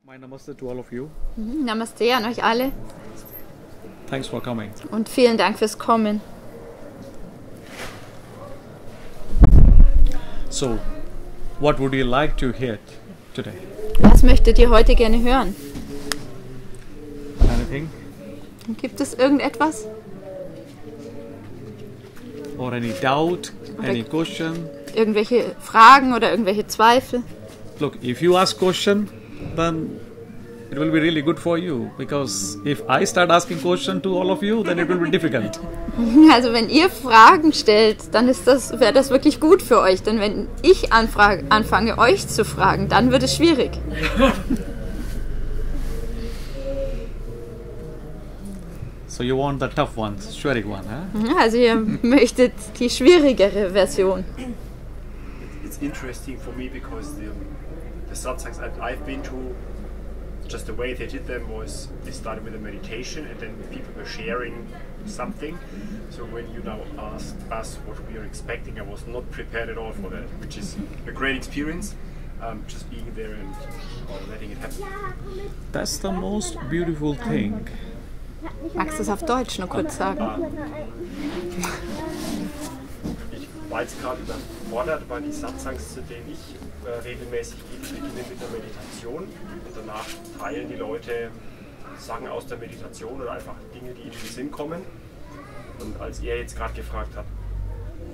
My namaste to all of you. Namaste an euch alle Thanks for coming. und vielen Dank fürs Kommen. So, what would you like to hear today? Was möchtet ihr heute gerne hören? Anything? Gibt es irgendetwas? Or any doubt? Any question? Irgendwelche Fragen oder irgendwelche Zweifel? Look, if you ask question, then it will be really good for you. Because if I start asking question to all of you, then it will be difficult. Also wenn ihr Fragen stellt, dann wäre das wirklich gut für euch. Denn wenn ich anfange, euch zu fragen, dann wird es schwierig. So you want the tough one, schwierig one, huh? Also ihr möchtet die schwierigere Version. It's interesting for me because the satsangs I've been to, just the way they did them was they started with a meditation and then people were sharing something. So when you now asked us what we are expecting, I was not prepared at all for that, which is a great experience. Just being there and letting it happen. That's the most beautiful thing. Magst du es auf Deutsch nur kurz sagen? Ich war jetzt gerade überfordert, weil die Satsangs, zu denen ich regelmäßig gehe, die beginnen mit der Meditation und danach teilen die Leute Sachen aus der Meditation oder einfach Dinge, die in den Sinn kommen. Und als er jetzt gerade gefragt hat,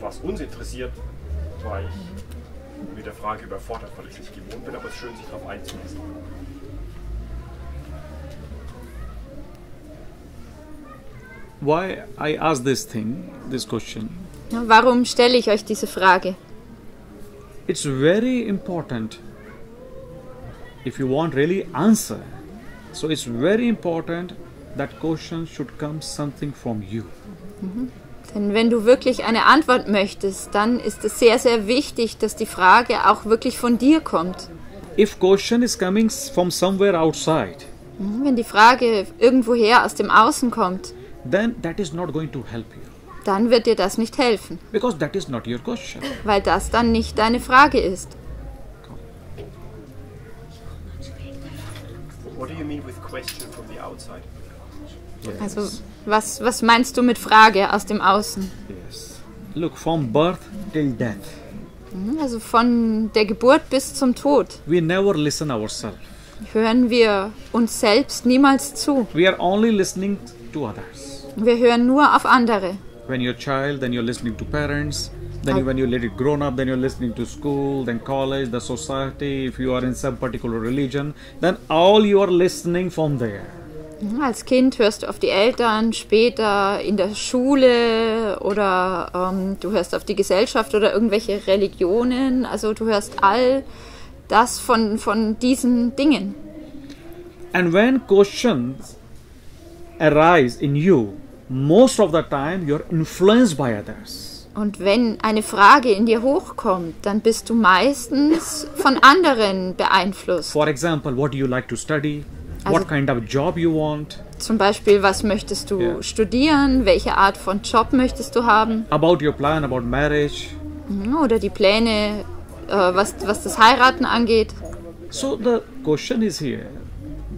was uns interessiert, war ich mit der Frage überfordert, weil ich es nicht gewohnt bin, aber es ist schön, sich darauf einzulassen. Why I ask this question? Warum stelle ich euch diese Frage? It's very important if you want really answer. So it's very important that question should come something from you. Denn wenn du wirklich eine Antwort möchtest, dann ist es sehr, sehr wichtig, dass die Frage auch wirklich von dir kommt. If question is coming from somewhere outside, Wenn die Frage irgendwoher aus dem Außen kommt, then that is not going to help you. dann wird dir das nicht helfen, Because that is not your question. weil das dann nicht deine Frage ist. What do you mean with question from the outside? Also was meinst du mit Frage aus dem Außen? Yes. Look, from birth till death, Also von der Geburt bis zum Tod we never listen ourselves. hören wir uns selbst niemals zu. We are only listening to others. Wir hören nur auf andere. When you're a child, then you're listening to parents. Then when you let it grown up, then you're listening to school, then college, the society. If you are in some particular religion, then all you are listening from there. Als Kind hörst du auf die Eltern, später in der Schule oder du hörst auf die Gesellschaft oder irgendwelche Religionen. Also du hörst all das von diesen Dingen. And when questions arise in you, most of the time you're influenced by others. Und wenn eine Frage in dir hochkommt, dann bist du meistens von anderen beeinflusst. For example, what do you like to study? Also- What kind of job you want? Zum Beispiel, was möchtest du studieren? Welche Art von Job möchtest du haben? About your plan, about marriage. Oder die Pläne, was das Heiraten angeht. So the question is here,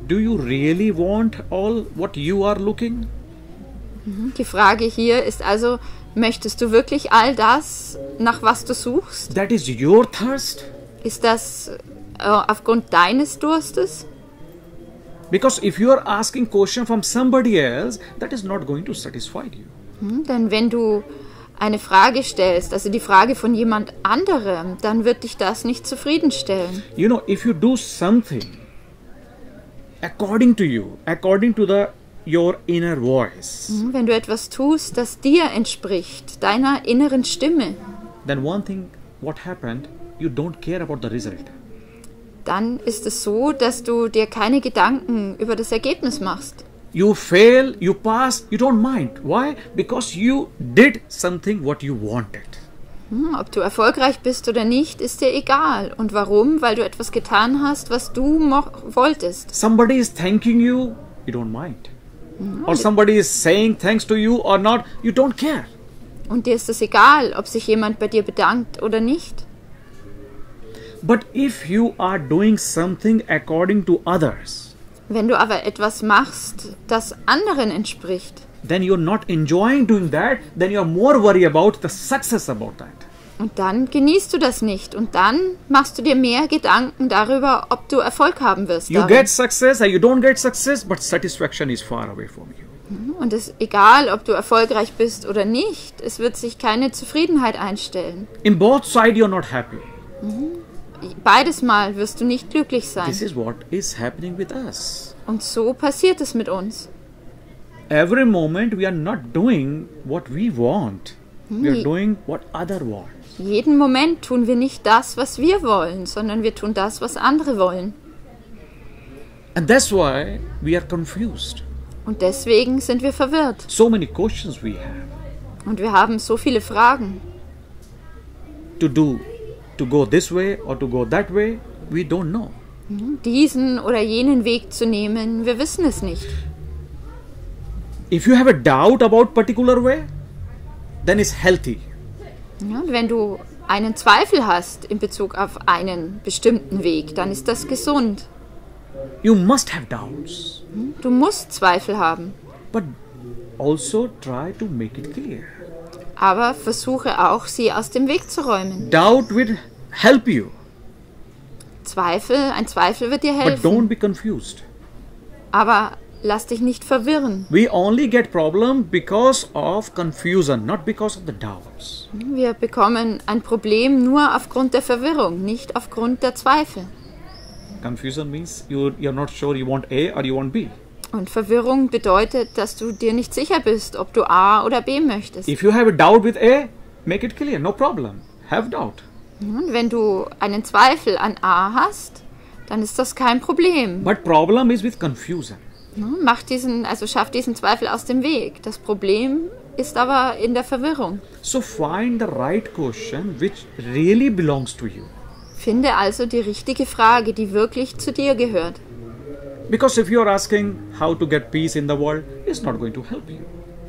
do you really want all what you are looking? Die Frage hier ist also, möchtest du wirklich all das, nach was du suchst? That is your thirst? Ist das aufgrund deines Durstes? Because if you are asking question from somebody else, that is not going to satisfy you. Denn wenn du eine Frage stellst, also die Frage von jemand anderem, dann wird dich das nicht zufriedenstellen. You know, if you do something according to you, according to your inner voice, Wenn du etwas tust, das dir entspricht, deiner inneren Stimme, then one thing, what happened, you don't care about the result. dann ist es so, dass du dir keine Gedanken über das Ergebnis machst. You fail, you pass, you don't mind. Why? Because you did something what you wanted. Ob du erfolgreich bist oder nicht, ist dir egal. Und warum? Weil du etwas getan hast, was du wolltest. Somebody is thanking you, you don't mind. Or somebody is saying thanks to you or not, you don't care. Und dir ist es egal, ob sich jemand bei dir bedankt oder nicht. But if you are doing something according to others, Wenn du aber etwas machst, das anderen entspricht, then you're not enjoying doing that, then you're more worried about the success about that. und dann genießt du das nicht und dann machst du dir mehr Gedanken darüber, ob du Erfolg haben wirst. You darin. get success or you don't get success, but satisfaction is far away from you. Und es ist egal, ob du erfolgreich bist oder nicht, es wird sich keine Zufriedenheit einstellen. In both sides you're not happy. Beides Mal wirst du nicht glücklich sein. This is what is happening with us. Und so passiert es mit uns. Every moment we are not doing what we want. We are doing what other want. Jeden Moment tun wir nicht das, was wir wollen, sondern wir tun das, was andere wollen. And that's why we are confused. Und deswegen sind wir verwirrt. So many questions we have. Und wir haben so viele Fragen. To go this way or to go that way, we don't know. Diesen oder jenen Weg zu nehmen, wir wissen es nicht. If you have a doubt about particular way, then it's healthy. Ja, und wenn du einen Zweifel hast in Bezug auf einen bestimmten Weg, dann ist das gesund. You must have doubts, Du musst Zweifel haben, but also try to make it clear. aber versuche auch, sie aus dem Weg zu räumen. Doubt will help you, Ein Zweifel wird dir but helfen, don't be confused. aber lass dich nicht verwirren. We only get problem because of confusion, not because of the doubts. Wir bekommen ein Problem nur aufgrund der Verwirrung, nicht aufgrund der Zweifel. Confusion means you're not sure you want A or you want B. Und Verwirrung bedeutet, dass du dir nicht sicher bist, ob du A oder B möchtest. If you have a doubt with A, make it clear, no problem. Have doubt. Und wenn du einen Zweifel an A hast, dann ist das kein Problem. But problem is with confusion. Schaff diesen Zweifel aus dem Weg. Das Problem ist aber in der Verwirrung. So find the right question which really belongs to you. Finde also die richtige Frage, die wirklich zu dir gehört. Because if you're asking how to get peace in the world, it's not going to help you.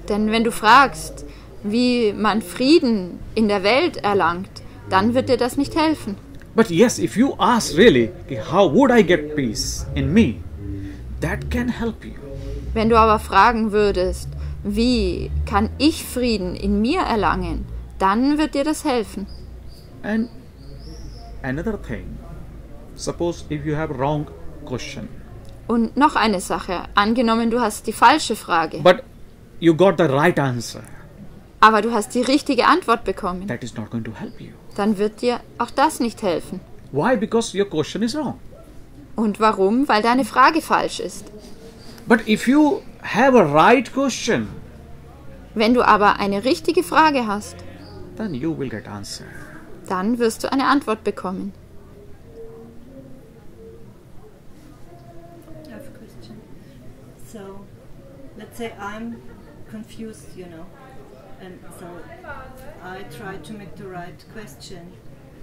Denn wenn du fragst, wie man Frieden in der Welt erlangt, dann wird dir das nicht helfen. But yes, if you ask really, how would I get peace in me, that can help you. Wenn du aber fragen würdest, wie kann ich Frieden in mir erlangen, dann wird dir das helfen. And another thing, suppose if you have wrong question, Und noch eine Sache, angenommen du hast die falsche Frage, but you got the right answer, aber du hast die richtige Antwort bekommen, that is not going to help you. dann wird dir auch das nicht helfen. Why? Because your question is wrong. Und warum? Weil deine Frage falsch ist. But if you have a right question, Wenn du aber eine richtige Frage hast, then you will get answer. dann wirst du eine Antwort bekommen. I have a question. So, let's say I'm confused, and so I try to make the right question.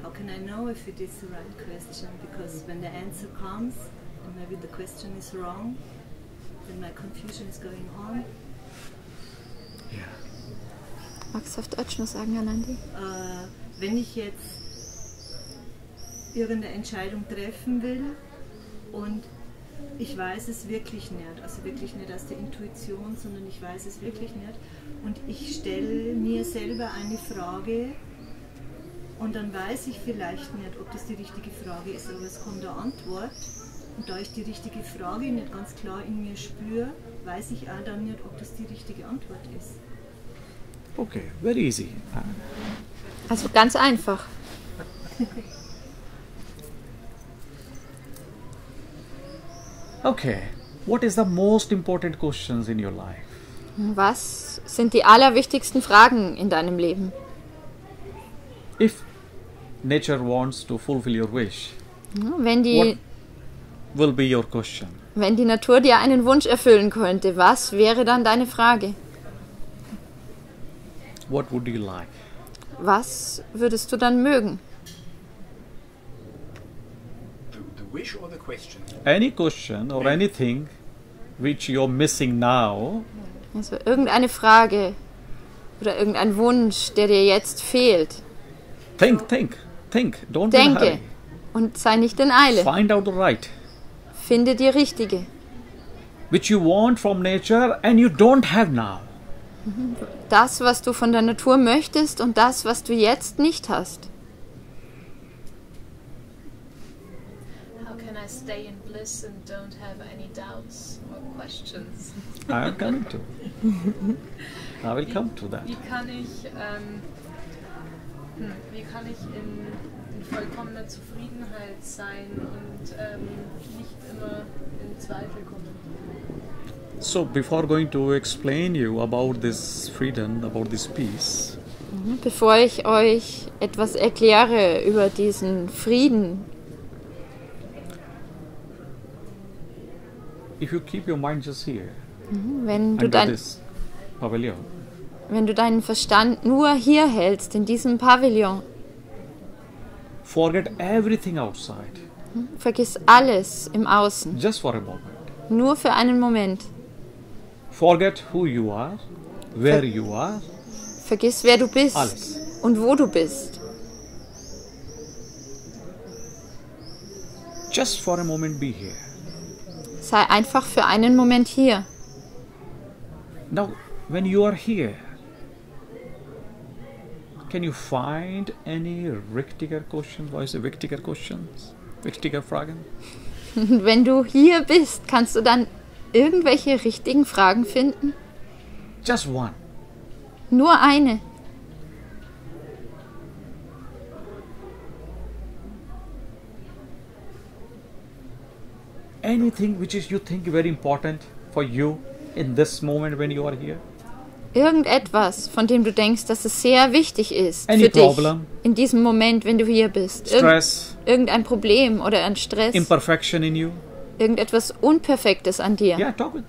How can I know if it is the right question? Because when the answer comes, and maybe the question is wrong, then my confusion is going on. Magst du auf Deutsch noch sagen, Anandi? Wenn ich jetzt irgendeine Entscheidung treffen will und ich weiß es wirklich nicht, also wirklich nicht aus der Intuition, sondern ich weiß es wirklich nicht und ich stelle mir selber eine Frage und dann weiß ich vielleicht nicht, ob das die richtige Frage ist, aber es kommt eine Antwort und da ich die richtige Frage nicht ganz klar in mir spüre, weiß ich auch dann nicht, ob das die richtige Antwort ist. Okay, very easy. Also ganz einfach. Okay, what is the most important questions in your life? Was sind die allerwichtigsten Fragen in deinem Leben? If nature wants to fulfill your wish, Wenn what will be your question? die Natur dir einen Wunsch erfüllen könnte, was wäre dann deine Frage? What would you like? Was würdest du dann mögen? The wish or the question? Any question or anything which you're missing now, Also irgendeine Frage oder irgendein Wunsch, der dir jetzt fehlt. think. Don't be in a Denke. hurry. Und sei nicht in Eile. Find out the right, Finde die richtige. which you want from nature and you don't have now. Das, was du von der Natur möchtest und das, was du jetzt nicht hast. How can I stay in bliss and don't have any doubts or questions? I am coming to. I will come to that. Wie kann ich in vollkommener Zufriedenheit sein und nicht immer in Zweifel kommen? So before going to explain you about this freedom, about this peace, Bevor ich euch etwas erkläre über diesen Frieden, if you keep your mind just here, wenn du, under this pavilion, wenn du deinen Verstand nur hier hältst, in diesem Pavillon, forget everything outside, vergiss alles im Außen, just for a moment. nur für einen Moment. Forget who you are, where you are, Vergiss, wer du bist alles. und wo du bist. Just for a moment be here. Sei einfach für einen Moment hier. Now, when you are here, can you find any wichtiger questions? Why is it wichtiger questions? Wichtiger Fragen? Wenn du hier bist, kannst du dann irgendwelche richtigen Fragen finden? Just one. Nur eine. Anything which is you think very important for you in this moment when you are here? Irgendetwas, von dem du denkst, dass es sehr wichtig ist Any für dich problem? in diesem Moment, wenn du hier bist. Stress, Irgendein Problem oder ein Stress, imperfection in you? irgendetwas Unperfektes an dir. Yeah, talk with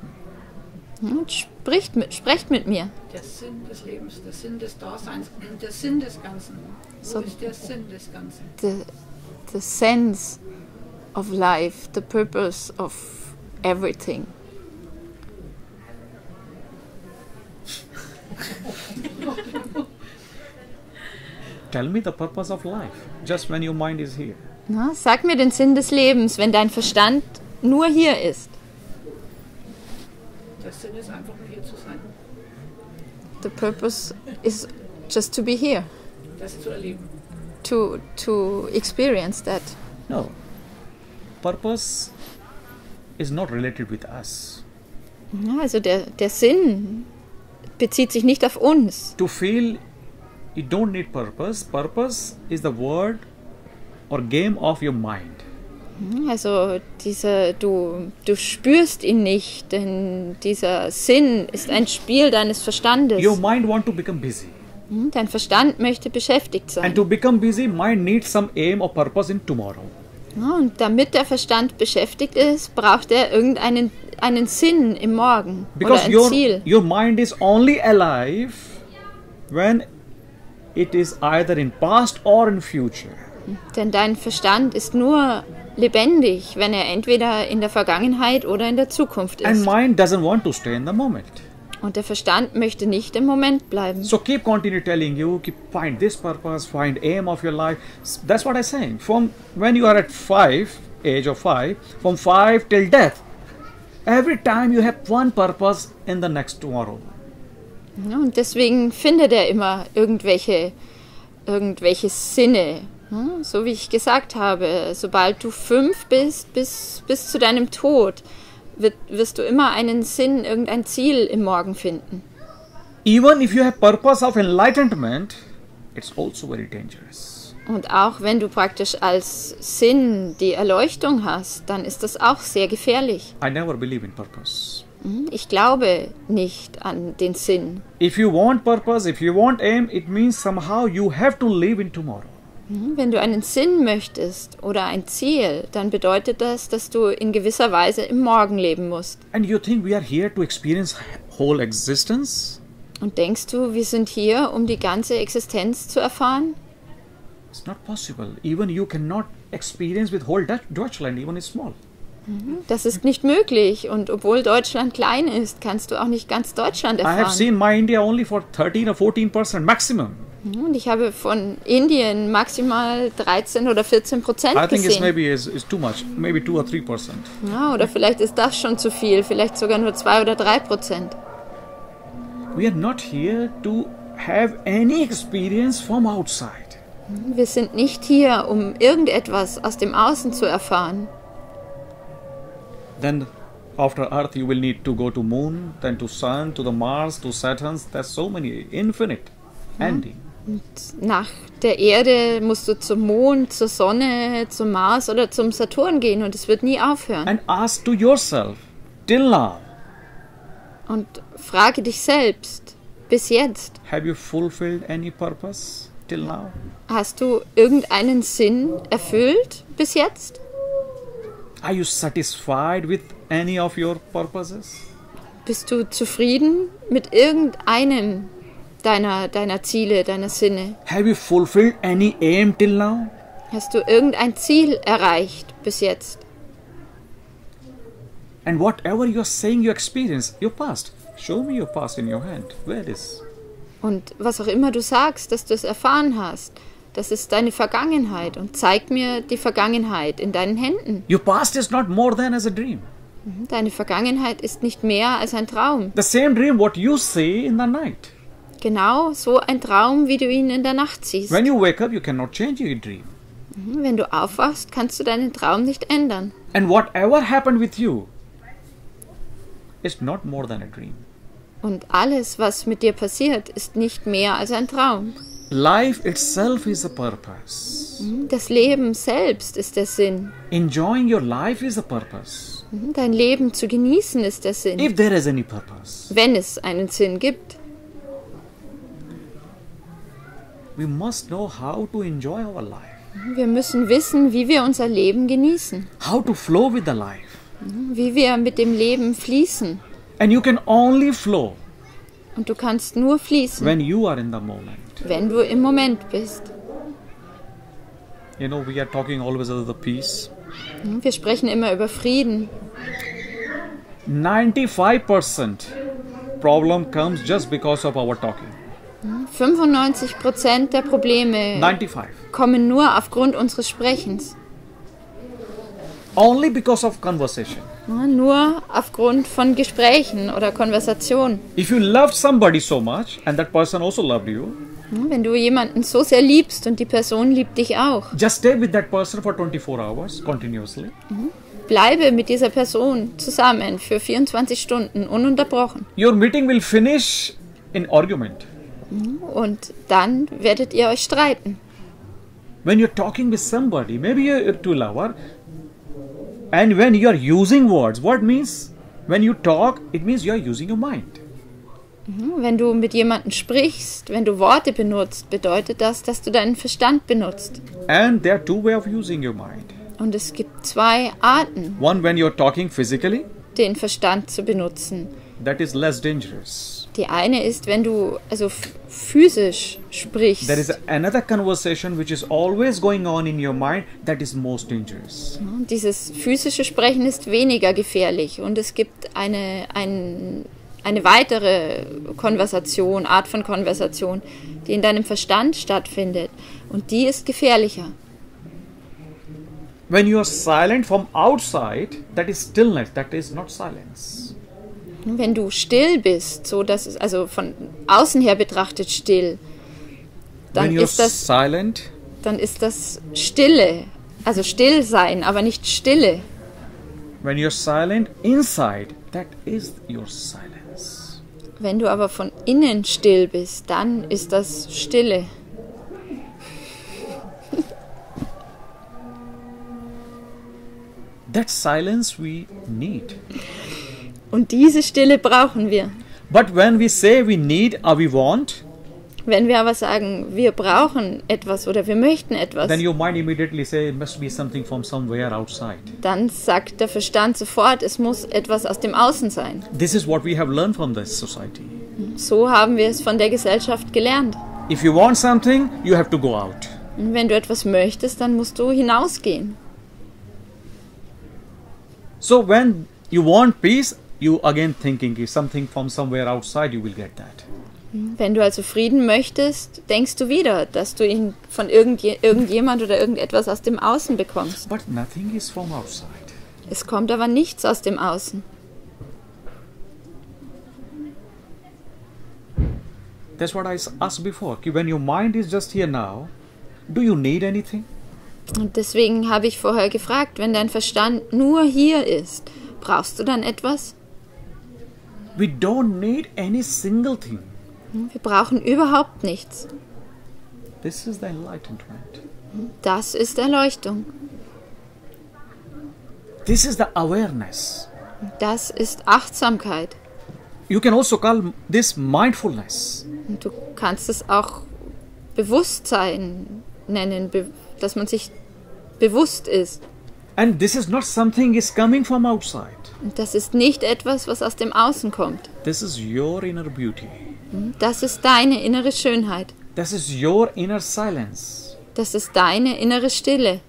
me. Und sprecht mit mir. Der Sinn des Lebens, der Sinn des Daseins, der Sinn des Ganzen. Wo ist der Sinn des Ganzen? The sense of life, the purpose of everything. Tell me the purpose of life, just when your mind is here. Na, sag mir den Sinn des Lebens, wenn dein Verstand nur hier ist. Der Sinn ist einfach nur hier zu sein, The purpose is just to be here, das zu erleben. to experience that. No. Purpose is not related with us. Ja, also der Sinn bezieht sich nicht auf uns. To feel you don't need purpose, purpose is the word or game of your mind. Also du spürst ihn nicht, denn dieser Sinn ist ein Spiel deines Verstandes. Your mind want to become busy. Dein Verstand möchte beschäftigt sein. And to become busy, mind needs some aim or purpose in tomorrow. Ja, und damit der Verstand beschäftigt ist, braucht er einen Sinn im Morgen Because oder ein Ziel. your mind is only alive when it is either in past or in future. Denn dein Verstand ist nur lebendig, wenn er entweder in der Vergangenheit oder in der Zukunft And ist. mind doesn't want to stay in the moment. Und der Verstand möchte nicht im Moment bleiben. So keep continue telling you, find this purpose, find aim of your life. That's what I'm saying. From when you are at age of 5, from 5 till death, every time you have one purpose in the next tomorrow. Ja, und deswegen findet er immer irgendwelche Sinne. Ja, so wie ich gesagt habe, sobald du 5 bist, bis zu deinem Tod, wirst du immer einen Sinn, irgendein Ziel im Morgen finden. Even if you have purpose of enlightenment, it's also very dangerous. Und auch wenn du praktisch als Sinn die Erleuchtung hast, dann ist das auch sehr gefährlich. I never believe in purpose. Ich glaube nicht an den Sinn. If you want purpose, if you want aim, it means somehow you have to live in tomorrow. Wenn du einen Sinn möchtest oder ein Ziel, dann bedeutet das, dass du in gewisser Weise im Morgen leben musst. And you think we are here to experience whole existence? Und denkst du, wir sind hier, um die ganze Existenz zu erfahren? It's not possible. Even you cannot experience with whole Deutschland, even it's small. Das ist nicht möglich. Und obwohl Deutschland klein ist, kannst du auch nicht ganz Deutschland I have erfahren. seen my India only for 13 or 14% maximum. Und ich habe von Indien maximal 13 oder 14% I think it's gesehen. maybe is too much, maybe 2 or 3%. Ja, oder vielleicht ist das schon zu viel, vielleicht sogar nur 2 oder 3%. We are not here to have any experience from outside. Wir sind nicht hier, um irgendetwas aus dem Außen zu erfahren. Then after Earth you will need to go to Moon, then to Sun, to the Mars, to Saturn. There's so many, infinite ending. Nach der Erde musst du zum Mond, zur Sonne, zum Mars oder zum Saturn gehen und es wird nie aufhören. And ask to yourself, till now, Und frage dich selbst, bis jetzt, have you fulfilled any purpose till now? hast du irgendeinen Sinn erfüllt bis jetzt? Are you satisfied with any of your purposes? Bist du zufrieden mit irgendeinem deiner Ziele, deiner Sinne? Have you fulfilled any aim till now? Hast du irgendein Ziel erreicht bis jetzt? And whatever you are saying you experience, your past. Show me your past in your hand. Where it is? Und was auch immer du sagst, dass du es erfahren hast, das ist deine Vergangenheit. Und zeig mir die Vergangenheit in deinen Händen. Your past is not more than as a dream. Deine Vergangenheit ist nicht mehr als ein Traum. The same dream what you see in the night. Genau so ein Traum, wie du ihn in der Nacht siehst. When you wake up, you cannot change your dream. Wenn du aufwachst, kannst du deinen Traum nicht ändern. And whatever happened with you is not more than a dream. Und alles, was mit dir passiert, ist nicht mehr als ein Traum. Life itself is a purpose. Das Leben selbst ist der Sinn. Enjoying your life is a purpose. Dein Leben zu genießen ist der Sinn. If there is any purpose. Wenn es einen Sinn gibt. We must know how to enjoy our life. Wir müssen wissen, wie wir unser Leben genießen. How to flow with the life. Wie wir mit dem Leben fließen. And you can only flow Und du kannst nur fließen, when you are in the moment. wenn du im Moment bist. You know, we are talking always about the peace. Wir sprechen immer über Frieden. 95% problem comes just because of our talking. 95% der Probleme 95. kommen nur aufgrund unseres Sprechens. Only because of conversation. Nur aufgrund von Gesprächen oder Konversationen. If you loved somebody so much and that person also loved you, Wenn du jemanden so sehr liebst und die Person liebt dich auch, just stay with that person for 24 hours continuously. bleibe mit dieser Person zusammen für 24 Stunden ununterbrochen. Your meeting will finish in argument. Und dann werdet ihr euch streiten. When you're talking with somebody, maybe you're to lover, and when you are using words, what means when you talk, it means you are using your mind. Wenn du mit jemandem sprichst, wenn du Worte benutzt, bedeutet das, dass du deinen Verstand benutzt. And there are two ways of using your mind. Und es gibt zwei Arten, One, when you're talking physically, den Verstand zu benutzen. that is less dangerous. Die eine ist, wenn du also physisch sprichst. There is another conversation which is always going on in your mind that is most dangerous. Dieses physische Sprechen ist weniger gefährlich. Und es gibt eine weitere Konversation, Art von Konversation, die in deinem Verstand stattfindet. Und die ist gefährlicher. When you are silent from outside, that is stillness, that is not silence. Wenn du still bist, so dass es also von außen her betrachtet still, When dann you're ist das silent, Stille, also still sein, aber nicht Stille. when you're silent inside, that is your silence. Wenn du aber von innen still bist, dann ist das Stille. That silence we need. Und diese Stille brauchen wir. But when we say we need or we want, Wenn wir aber sagen, wir brauchen etwas oder wir möchten etwas, then your mind immediately say it must be something from somewhere outside. dann sagt der Verstand sofort, es muss etwas aus dem Außen sein. This is what we have learned from this society. So haben wir es von der Gesellschaft gelernt. If you want something, you have to go out. Und wenn du etwas möchtest, dann musst du hinausgehen. So when you want peace, you again thinking if something from somewhere outside, you will get that. Wenn du also Frieden möchtest, denkst du wieder, dass du ihn von irgendjemand oder irgendetwas aus dem Außen bekommst. But nothing is from outside. Es kommt aber nichts aus dem Außen. That's what I asked before. When your mind is just here now, do you need anything? Und deswegen habe ich vorher gefragt, wenn dein Verstand nur hier ist, brauchst du dann etwas? We don't need any single thing. Wir brauchen überhaupt nichts. This is the enlightenment. Das ist Erleuchtung. This is the awareness. Das ist Achtsamkeit. You can also call this mindfulness. Und du kannst es auch Bewusstsein nennen, dass man sich bewusst ist. And this is not something is coming from outside. Und das ist nicht etwas, was aus dem Außen kommt. This is your inner beauty. Das ist deine innere Schönheit. This is your inner silence. Das ist deine innere Stille.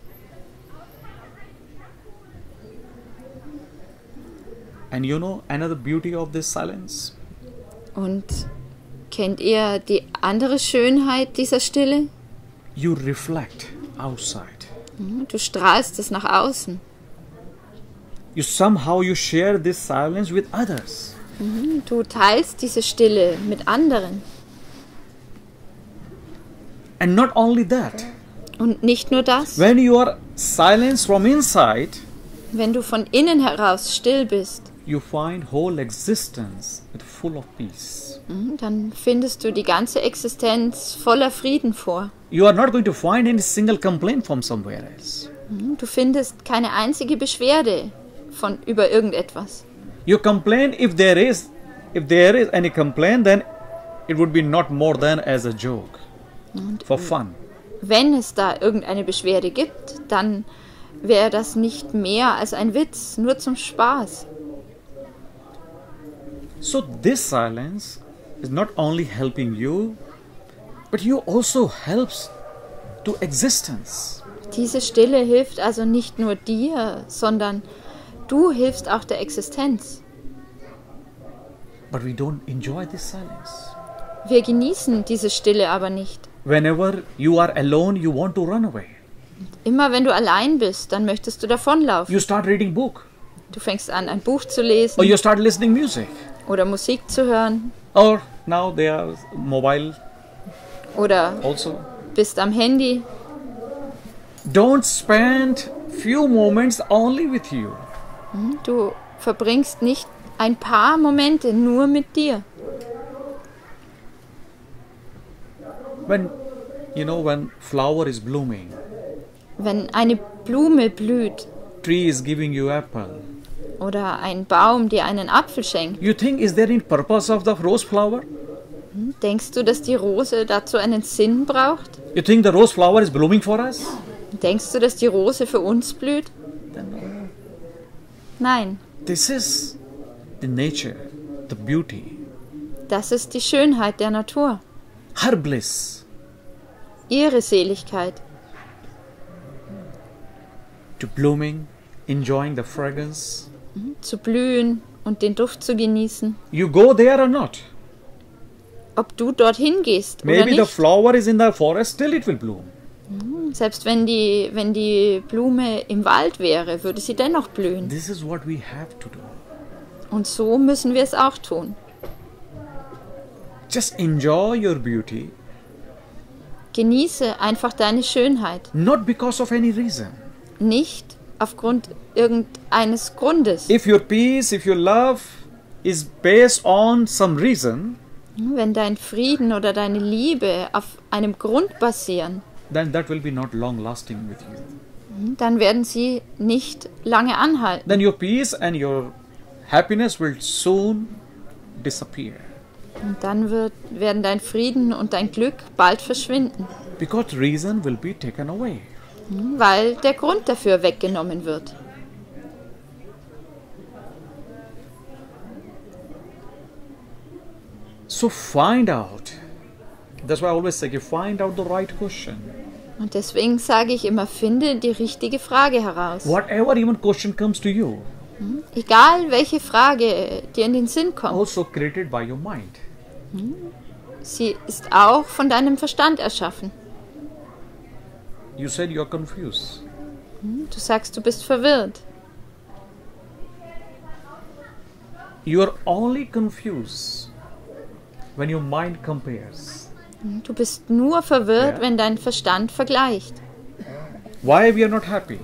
And you know another beauty of this silence? Und kennt ihr die andere Schönheit dieser Stille? You reflect outside. Du strahlst es nach außen. You share this silence with others. Du teilst diese Stille mit anderen. And not only that. Und nicht nur das. When you are silenced from inside, wenn du von innen heraus still bist, you find whole existence full of peace. Dann findest du die ganze Existenz voller Frieden vor. You are not going to find any single complaint from somewhere else. Du findest keine einzige Beschwerde über irgendetwas. You complain if there is any complaint, then it would be not more than as a joke, for fun. Wenn es da irgendeine Beschwerde gibt, dann wäre das nicht mehr als ein Witz, nur zum Spaß. So this silence is not only helping you, but you also helps to existence. Diese Stille hilft also nicht nur dir, sondern du hilfst auch der Existenz. But we don't enjoy this silence. Wir genießen diese Stille aber nicht. Whenever you are alone, you want to run away. Immer wenn du allein bist, dann möchtest du davonlaufen. You start reading book. Du fängst an, ein Buch zu lesen. Or you start listening music. Oder Musik zu hören. Or now they are mobile. Oder also bist am Handy. Don't spend few moments only with you. Du verbringst nicht ein paar Momente nur mit dir. When flower is blooming. Wenn eine Blume blüht. Tree is giving you apple. Oder ein Baum dir einen Apfel schenkt. You think is there any purpose of the rose flower? Denkst du, dass die Rose dazu einen Sinn braucht? You think the rose flower is blooming for us? Denkst du, dass die Rose für uns blüht? Nein. This is the nature, the beauty. Das ist die Schönheit der Natur. Her bliss. Ihre Seligkeit. To blooming, enjoying the fragrance. Zu blühen und den Duft zu genießen. You go there or not? Ob du dorthin gehst Maybe oder nicht. The flower is in the forest, still it will bloom. Selbst wenn die Blume im Wald wäre, würde sie dennoch blühen. This is what we have to do. Und so müssen wir es auch tun. Just enjoy your beauty. Genieße einfach deine Schönheit. Not because of any reason. Nicht aufgrund irgendeines Grundes. If your peace, if your love is based on some reason, wenn dein Frieden oder deine Liebe auf einem Grund basieren, then that will be not long lasting with you. Dann werden sie nicht lange anhalten. Then your peace and your happiness will soon disappear. Und dann werden dein Frieden und dein Glück bald verschwinden. Because reason will be taken away. Weil der Grund dafür weggenommen wird. So find out. That's why I always say, find out the right question. Und deswegen sage ich immer, finde die richtige Frage heraus. Whatever even question comes to you. Egal welche Frage dir in den Sinn kommt. Also created by your mind. sie ist auch von deinem Verstand erschaffen. You said you're confused. Du sagst, du bist verwirrt. You are only confused when your mind compares. Du bist nur verwirrt, Ja. wenn dein Verstand vergleicht. Why we are not happy?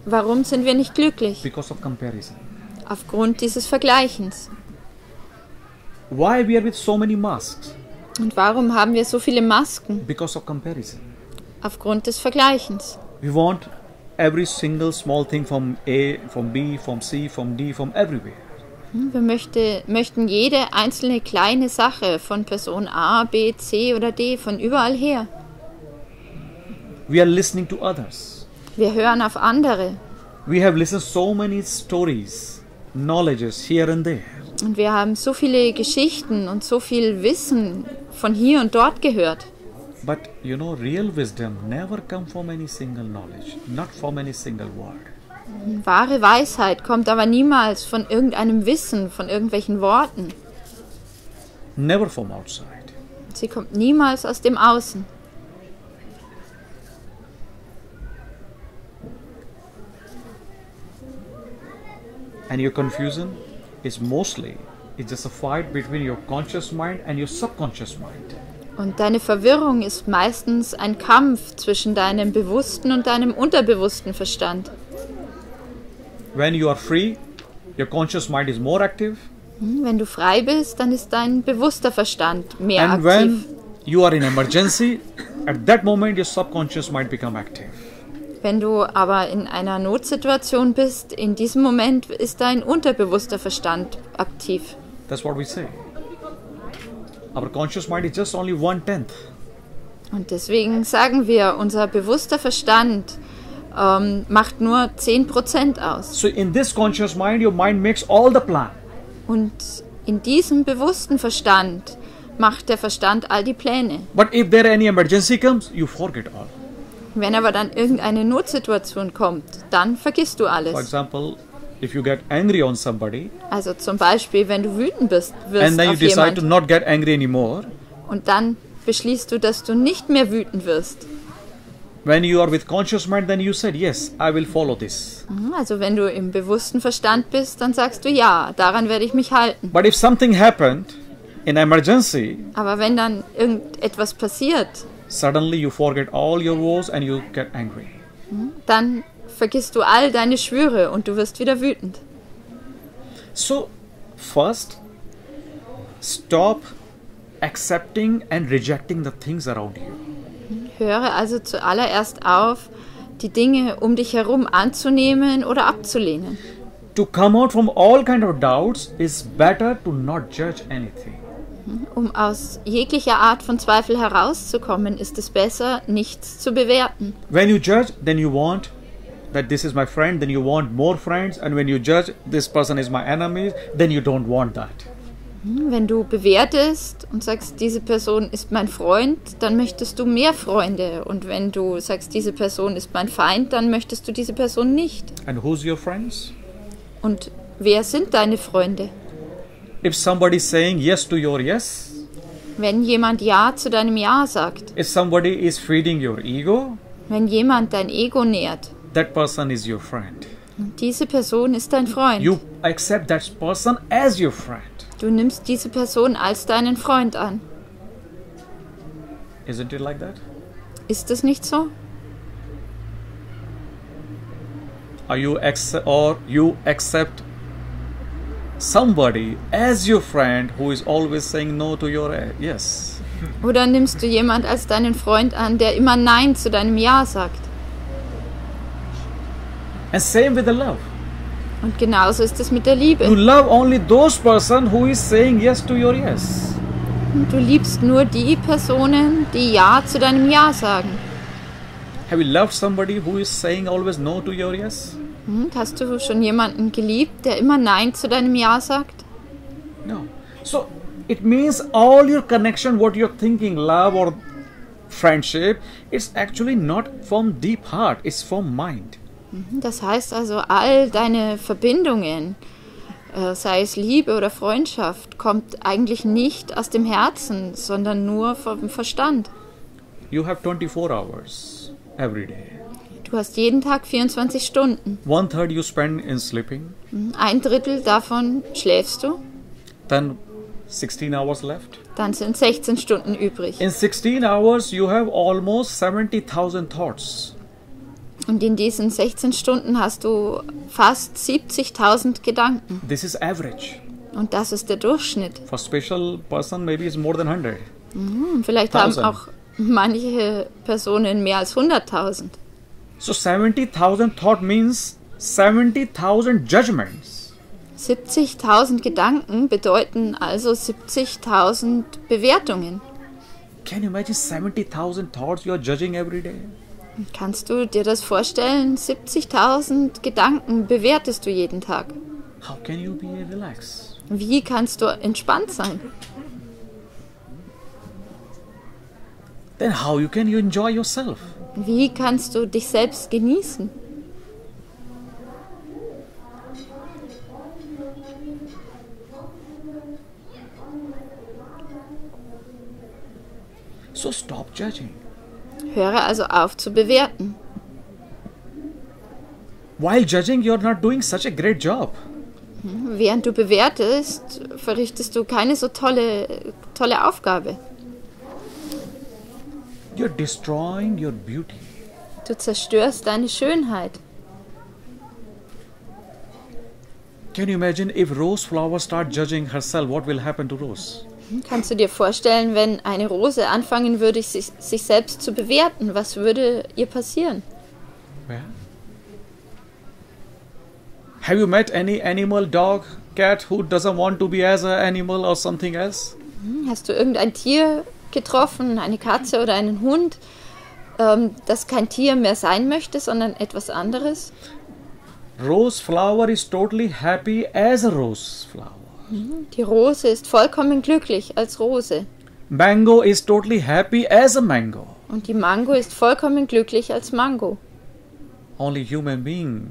Warum sind wir nicht glücklich? Because of comparison. Aufgrund dieses Vergleichens. Why we are with so many masks? Und warum haben wir so viele Masken? Because of comparison. Aufgrund des Vergleichens. We want every single small thing from A, from B, from C, from D, from everywhere. Wir möchten jede einzelne kleine Sache von Person A, B, C oder D von überall her. We are listening to others. Wir hören auf andere. We have listened so many stories, knowledges here and there. Und wir haben so viele Geschichten und so viel Wissen von hier und dort gehört. But you know, real wisdom never comes from any single knowledge, not from any single word. Wahre Weisheit kommt aber niemals von irgendeinem Wissen, von irgendwelchen Worten. Never from outside. Sie kommt niemals aus dem Außen. And your confusion is it's just a fight between your conscious mind and your subconscious mind. Und deine Verwirrung ist meistens ein Kampf zwischen deinem bewussten und deinem unterbewussten Verstand. When you are free, your conscious mind is more active. Wenn du frei bist, dann ist dein bewusster Verstand mehr And aktiv. when you are in emergency, at that moment your subconscious mind become active. Wenn du aber in einer Notsituation bist, in diesem Moment ist dein unterbewusster Verstand aktiv. That's what we say. Our conscious mind is just only 1/10. Und deswegen sagen wir, unser bewusster Verstand macht nur 10% aus. So in this conscious mind, your mind makes all the plan. Und in diesem bewussten Verstand macht der Verstand all die Pläne. But if there any emergency comes, you forget all. Wenn aber dann irgendeine Notsituation kommt, dann vergisst du For alles. example, if you get angry on somebody, Also zum Beispiel, wenn du wütend wirst and then you auf decide to jemanden not get angry anymore, und dann beschließt du, dass du nicht mehr wütend wirst. when you are with conscious mind, then you said, yes, I will follow this. Also wenn du im bewussten Verstand bist, dann sagst du, ja, daran werde ich mich halten. But if something happened in emergency, Aber wenn dann irgendetwas passiert, suddenly you forget all your woes and you get angry. dann vergisst du all deine Schwüre und du wirst wieder wütend. So, first, stop accepting and rejecting the things around you. Höre also zuallererst auf, die Dinge um dich herum anzunehmen oder abzulehnen. To come out from all kind of doubts is better to not judge anything. Um aus jeglicher Art von Zweifel herauszukommen, ist es besser, nichts zu bewerten. When you judge, then you want that this is my friend, then you want more friends, and when you judge this person is my enemy, then you don't want that. Wenn du bewertest und sagst, diese Person ist mein Freund, dann möchtest du mehr Freunde. Und wenn du sagst, diese Person ist mein Feind, dann möchtest du diese Person nicht. And who's your friends? Und wer sind deine Freunde? If somebody is saying yes to your yes, Wenn jemand Ja zu deinem Ja sagt, if somebody is feeding your ego, wenn jemand dein Ego nährt, that person is your friend. diese Person ist dein Freund. You accept that person as your friend. Du nimmst diese Person als deinen Freund an. Isn't it like that? Ist das nicht so? You accept somebody as your friend who is always saying no to your yes. Oder nimmst du jemand als deinen Freund an, der immer Nein zu deinem Ja sagt? And same with the love. Und genauso ist es mit der You Liebe. love only those person who is saying yes to your yes. Du liebst nur die Personen, die Ja zu deinem Ja sagen. Have you loved somebody who is saying always no to your yes? Hast du schon jemanden geliebt, der immer Nein zu deinem Ja sagt? No. So it means all your connection, what you're thinking, love or friendship, it's actually not from deep heart, it's from mind. Das heißt also, all deine Verbindungen, sei es Liebe oder Freundschaft, kommt eigentlich nicht aus dem Herzen, sondern nur vom Verstand. You have 24 hours every day. Du hast jeden Tag 24 Stunden. 1/3 you spend in sleeping. 1/3 davon schläfst du, Then 16 hours left. dann sind 16 Stunden übrig. In 16 hours you have almost 70,000 thoughts. Und in diesen 16 Stunden hast du fast 70.000 Gedanken. This is average. Und das ist der Durchschnitt. For special person maybe it's more than 100. Vielleicht haben 1000. auch manche Personen mehr als 100.000. So 70,000 thought means 70,000 judgments. 70.000 Gedanken bedeuten also 70.000 Bewertungen. Can you imagine 70,000 thoughts you are judging every day? Kannst du dir das vorstellen? 70.000 Gedanken bewertest du jeden Tag. How can you be relaxed? Wie kannst du entspannt sein? Then how you can you enjoy yourself? Wie kannst du dich selbst genießen? So stop judging. Höre also auf zu bewerten. While judging, you're not doing such a great job. Während du bewertest, verrichtest du keine so tolle Aufgabe. You're destroying your beauty. Du zerstörst deine Schönheit. Can you imagine if Rose flower start judging herself, what will happen to Rose? Kannst du dir vorstellen, wenn eine Rose anfangen würde, sich selbst zu bewerten, was würde ihr passieren? Yeah. Have you met any animal, dog, cat who doesn't want to be as an animal or something else? Hast du irgendein Tier getroffen, eine Katze oder einen Hund, das kein Tier mehr sein möchte, sondern etwas anderes? Rose flower is totally happy as a rose flower. Die Rose ist vollkommen glücklich als Rose. Mango is totally happy as a mango. Und die Mango ist vollkommen glücklich als Mango. Only human beings,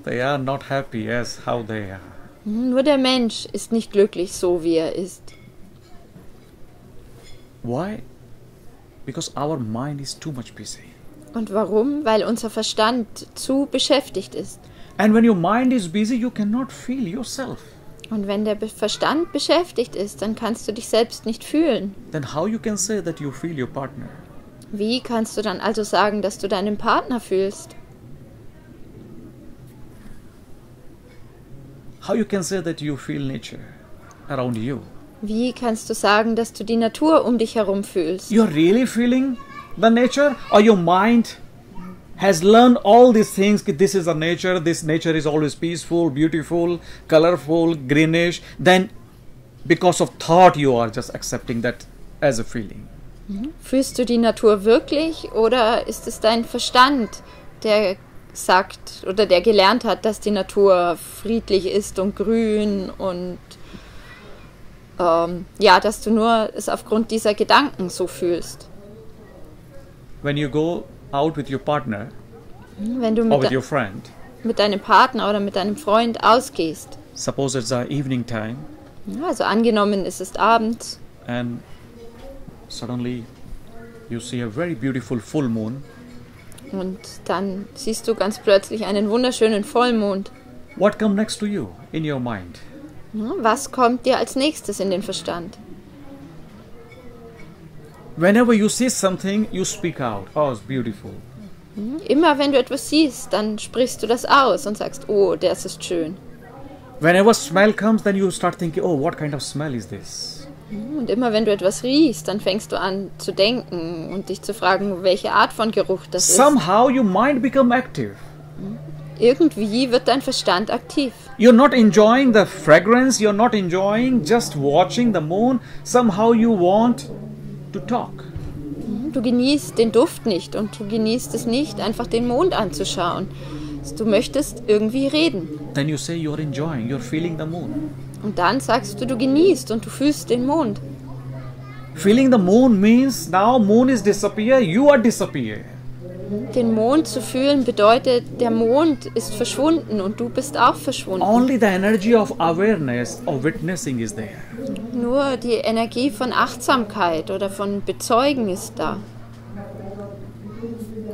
they are not happy as how they are. Nur der Mensch ist nicht glücklich, so wie er ist. Why? Because our mind is too much busy. Und warum? Weil unser Verstand zu beschäftigt ist. And when your mind is busy, you cannot feel yourself. Und wenn der Verstand beschäftigt ist, dann kannst du dich selbst nicht fühlen. Then how you can say that you feel your partner? Wie kannst du dann also sagen, dass du deinen Partner fühlst? How you can say that you feel nature around you? Wie kannst du sagen, dass du die Natur um dich herum fühlst? You're really feeling the nature, or your mind has learned all these things. This is a nature. This nature is always peaceful, beautiful, colorful, greenish. Then, because of thought, you are just accepting that as a feeling. Fühlst du die Natur wirklich oder ist es dein Verstand, der sagt oder der gelernt hat, dass die Natur friedlich ist und grün und dass du nur es aufgrund dieser Gedanken so fühlst? When you go out with your partner Wenn du or with your friend, mit deinem Partner oder mit deinem Freund ausgehst, suppose it's a evening time, also angenommen es ist abends and suddenly you see a very beautiful full moon. und dann siehst du ganz plötzlich einen wunderschönen Vollmond. What comes next to you in your mind? Was kommt dir als nächstes in den Verstand? Whenever you see something, you speak out. Oh, it's beautiful. Immer wenn du etwas siehst, dann sprichst du das aus und sagst, oh, das ist schön. Whenever smell comes, then you start thinking, oh, what kind of smell is this? Und immer wenn du etwas riechst, dann fängst du an zu denken und dich zu fragen, welche Art von Geruch das ist. Somehow your mind become active. Irgendwie wird dein Verstand aktiv. You're not enjoying the fragrance, you're not enjoying just watching the moon. Somehow you want to talk. Du genießt den Duft nicht und du genießt es nicht, einfach den Mond anzuschauen. Du möchtest irgendwie reden. Then you say you're enjoying, you're feeling the moon. Und dann sagst du, du genießt und du fühlst den Mond. Feeling the moon means now moon is disappear, you are disappear. Den Mond zu fühlen bedeutet, der Mond ist verschwunden und du bist auch verschwunden. Only the energy of awareness, of witnessing is there. Nur die Energie von Achtsamkeit oder von Bezeugen ist da.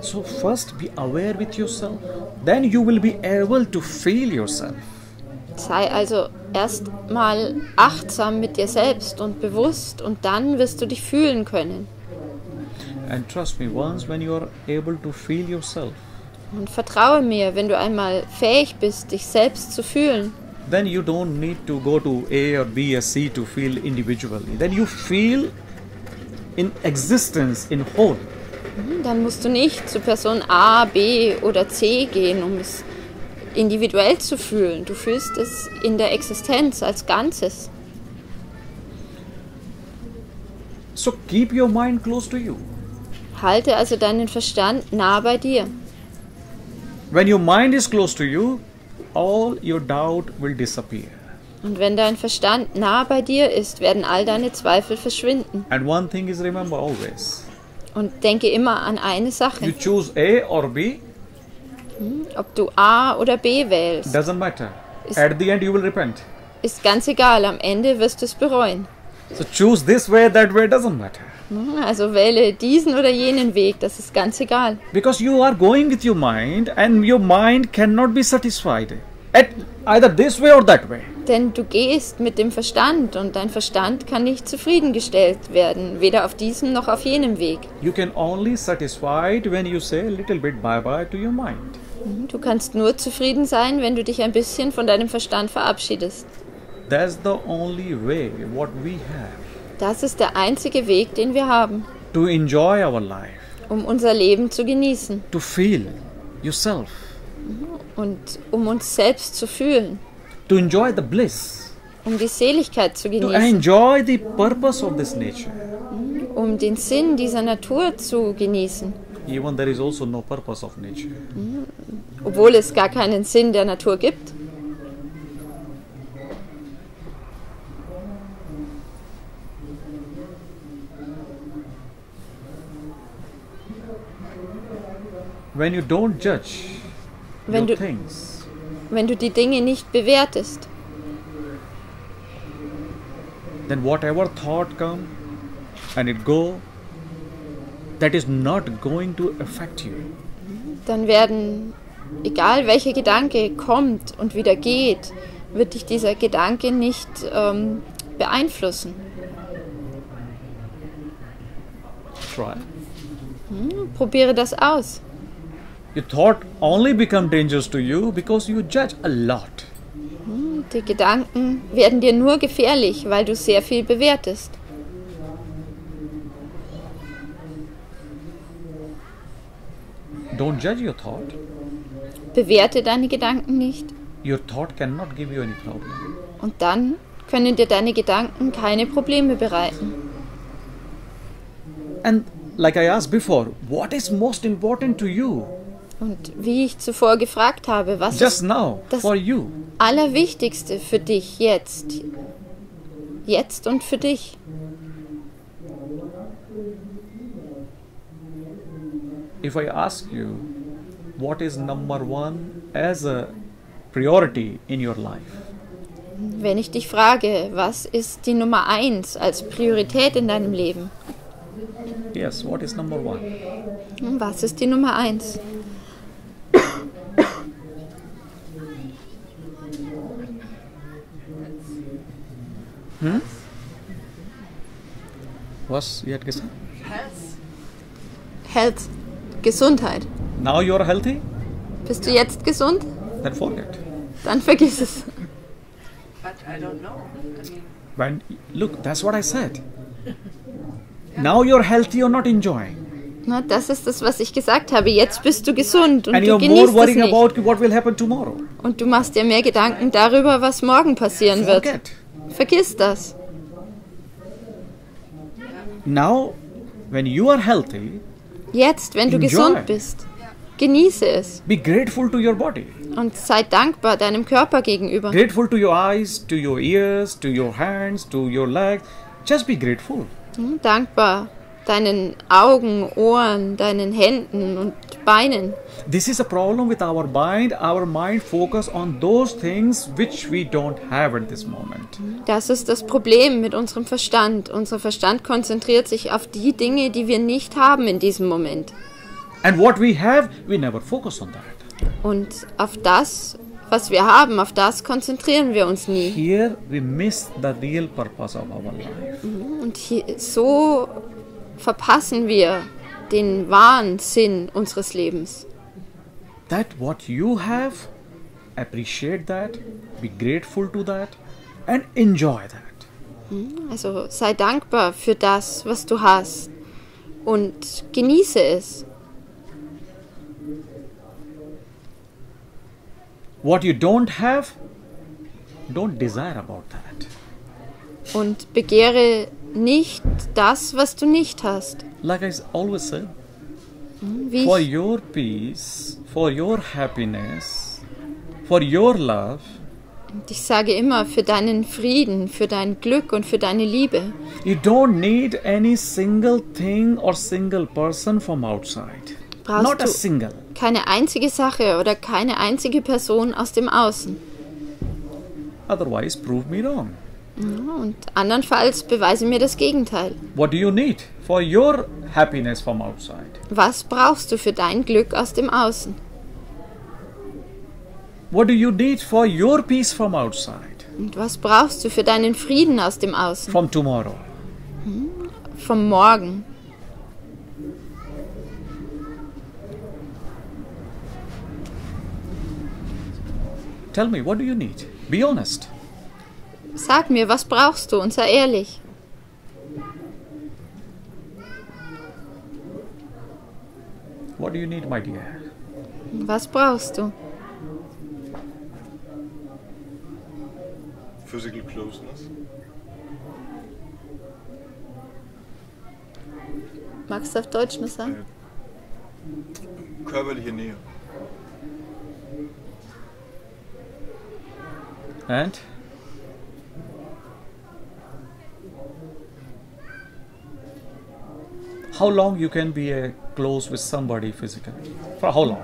So first be aware with yourself. Then you will be able to feel yourself. Sei also erst mal achtsam mit dir selbst und bewusst und dann wirst du dich fühlen können. And trust me, once when you are able to feel yourself, Und vertraue mir, wenn du einmal fähig bist, dich selbst zu fühlen, then you don't need to go to A or B or C to feel individually. Then you feel in existence, in whole. dann musst du nicht zu Person A, B oder C gehen, um es individuell zu fühlen. Du fühlst es in der Existenz als Ganzes. So keep your mind close to you. Halte also deinen Verstand nah bei dir. When your mind is close to you, all your doubt will disappear. Und wenn dein Verstand nah bei dir ist, werden all deine Zweifel verschwinden. And one thing is remember always. Und denke immer an eine You Sache. choose A or B, Ob du A oder B wählst, doesn't matter. Is- At the end you will repent. ist ganz egal. Am Ende wirst du es bereuen. So choose this way, that way, doesn't matter. Also wähle diesen oder jenen Weg, das ist ganz egal. Because you are going with your mind and your mind cannot be satisfied. At either this way or that way. Denn du gehst mit dem Verstand und dein Verstand kann nicht zufriedengestellt werden, weder auf diesem noch auf jenem Weg. You can only satisfied when you say a little bit bye-bye to your mind. Du kannst nur zufrieden sein, wenn du dich ein bisschen von deinem Verstand verabschiedest. That's the only way what we have Das ist der einzige Weg, den wir haben, to enjoy our life, um unser Leben zu genießen to feel yourself, und um uns selbst zu fühlen, to enjoy the bliss, um die Seligkeit zu to genießen, enjoy the purpose of this nature. um den Sinn dieser Natur zu genießen, Even there is also no purpose of nature. obwohl es gar keinen Sinn der Natur gibt. When you don't judge Wenn your du- things, Wenn du die Dinge nicht bewertest, then whatever thought come and it go, that is not going to affect you. dann werden, egal welcher Gedanke kommt und wieder geht, wird dich dieser Gedanke nicht beeinflussen. Try. Probiere das aus. Your thought only become dangerous to you because you judge a lot. Die Gedanken werden dir nur gefährlich, weil du sehr viel bewertest. Don't judge your thought. Bewerte deine Gedanken nicht Your thought cannot give you any problem. und dann können dir deine Gedanken keine Probleme bereiten. And like I asked before, what is most important to you Und wie ich zuvor gefragt habe, was just ist now das for you? Allerwichtigste für dich jetzt? Jetzt und für dich. If I ask you what is number one as a priority in your life, Wenn ich dich frage, was ist die Nummer 1 als Priorität in deinem Leben? yes, what is number one? Was ist die Nummer 1? Was you had gesagt? Health. Gesundheit. Now you are healthy? Bist du jetzt gesund? Then forget. Dann vergiss es. But I don't know. I mean, When look, that's what I said. Now you're healthy, you're not enjoying. Na, das ist das, was ich gesagt habe. Jetzt bist du gesund und And du you're more genießt es worrying nicht. about what will happen tomorrow. Und du machst dir mehr Gedanken darüber, was morgen passieren wird. Forget. Vergiss das. Now, when you are healthy, Jetzt, wenn du Enjoy. gesund bist, genieße es be grateful to your body. und sei dankbar deinem Körper gegenüber. Grateful to your eyes, to your ears, to your hands, to your legs. Just be grateful. Dankbar deinen Augen, Ohren, deinen Händen und Beinen. This is a problem with our mind. Our mind focus on those things which we don't have at this moment. Das ist das Problem mit unserem Verstand. Unser Verstand konzentriert sich auf die Dinge, die wir nicht haben in diesem Moment. And what we have, we never focus on that. Und auf das, was wir haben, auf das konzentrieren wir uns nie. Here we miss the real purpose of our life. Und so verpassen wir den wahren Sinn unseres Lebens. That what you have, appreciate that, be grateful to that and enjoy that. Also sei dankbar für das, was du hast und genieße es. What you don't have, don't desire about that. Und begehre nicht das, was du nicht hast. Like I always say, Wie for ich, your peace, for your happiness, for your love, ich sage immer, für deinen Frieden, für dein Glück und für deine Liebe. you don't need any single thing or single person from outside. Brauchst Not a du single. keine einzige Sache oder keine einzige Person aus dem Außen. Otherwise, prove me wrong. Und andernfalls beweise mir das Gegenteil. What do you need for your happiness from outside? Was brauchst du für dein Glück aus dem Außen? What do you need for your peace from outside? Und was brauchst du für deinen Frieden aus dem Außen? From tomorrow? Vom Morgen. Tell me, what do you need? Be honest. Sag mir, was brauchst du und sei ehrlich. What do you need, my dear? Was brauchst du? Physical closeness. Magst du auf Deutsch nur sagen? Körperliche Nähe. And? How long you can be close with somebody physically? For how long?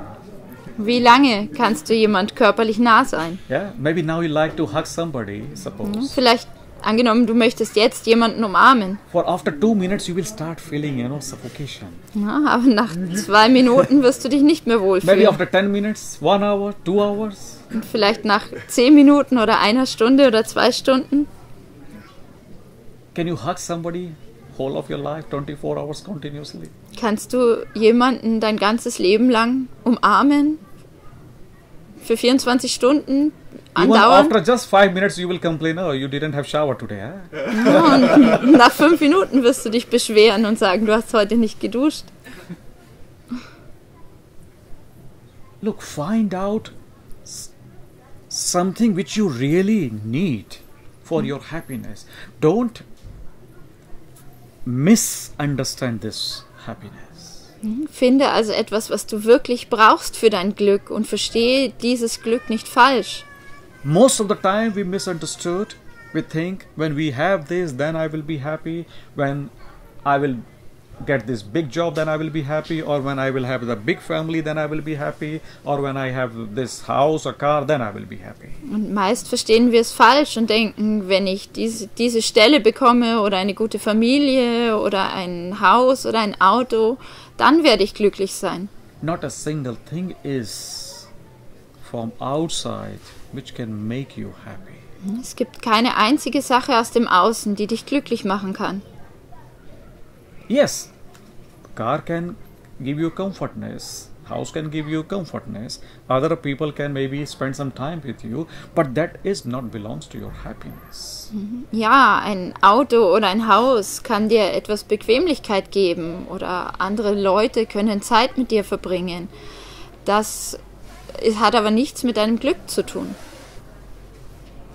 Wie lange kannst du jemand körperlich nah sein? Yeah, maybe now you like to hug somebody, suppose. Vielleicht, angenommen, du möchtest jetzt jemanden umarmen. For after 2 minutes you will start feeling, suffocation. Ja, aber nach 2 Minuten wirst du dich nicht mehr Maybe wohlfühlen. after 10 minutes, 1 hour, 2 hours. Und vielleicht nach 10 Minuten oder 1 Stunde oder 2 Stunden. Can you hug somebody whole of your life, 24 hours continuously? Kannst du jemanden dein ganzes Leben lang umarmen? Für 24 Stunden Even andauernd? after just 5 minutes you will complain, oh, you didn't have shower today, huh? Ja, und nach 5 Minuten wirst du dich beschweren und sagen, du hast heute nicht geduscht. Look, find out something which you really need for your happiness. Don't misunderstand this happiness. Finde also etwas, was du wirklich brauchst für dein Glück und verstehe dieses Glück nicht falsch. Most of the time we misunderstood. We think when we have this, then I will be happy. When I will get this big job, then I will be happy. Or when I will have the big family, then I will be happy. Or when I have this house or car, then I will be happy. Und meist verstehen wir es falsch und denken, wenn ich diese Stelle bekomme oder eine gute Familie oder ein Haus oder ein Auto, dann werde ich glücklich sein. Not a single thing is from outside which can make you happy. Es gibt keine einzige Sache aus dem Außen, die dich glücklich machen kann. Yes, car can give you comfortness, house can give you comfortness, other people can maybe spend some time with you, but that is not belongs to your happiness. Ja, ein Auto oder ein Haus kann dir etwas Bequemlichkeit geben oder andere Leute können Zeit mit dir verbringen. Das hat aber nichts mit deinem Glück zu tun.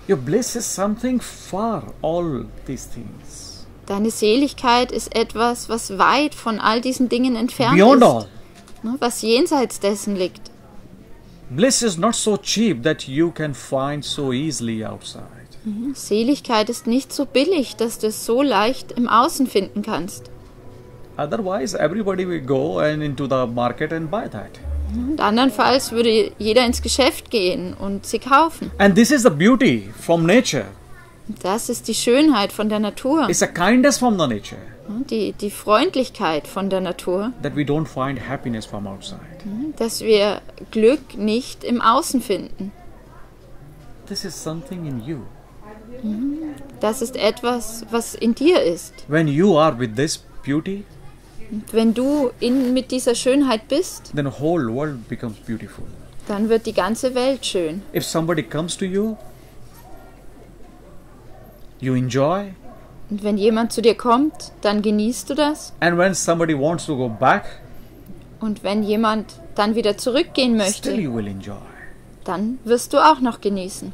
Your bliss is something far all these things. Deine Seligkeit ist etwas, was weit von all diesen Dingen entfernt Beyond ist, all. was jenseits dessen liegt. Bliss is not so cheap that you can find so easily outside. Seligkeit ist nicht so billig, dass du es so leicht im Außen finden kannst. Otherwise, everybody will go and into the market and buy that. Und andernfalls würde jeder ins Geschäft gehen und sie kaufen. And this is the beauty from nature. Das ist die Schönheit von der Natur. It's a kindness from the nature Die Freundlichkeit von der Natur, that we don't find happiness from outside. dass wir Glück nicht im Außen finden. This is something in you. Das ist etwas, was in dir ist. When you are with this beauty, Wenn du mit dieser Schönheit bist, then the whole world becomes beautiful. dann wird die ganze Welt schön. If somebody comes to you, you enjoy. Und wenn jemand zu dir kommt, dann genießt du das. And when somebody wants to go back, Und wenn jemand dann wieder zurückgehen möchte, still you will enjoy. dann wirst du auch noch genießen.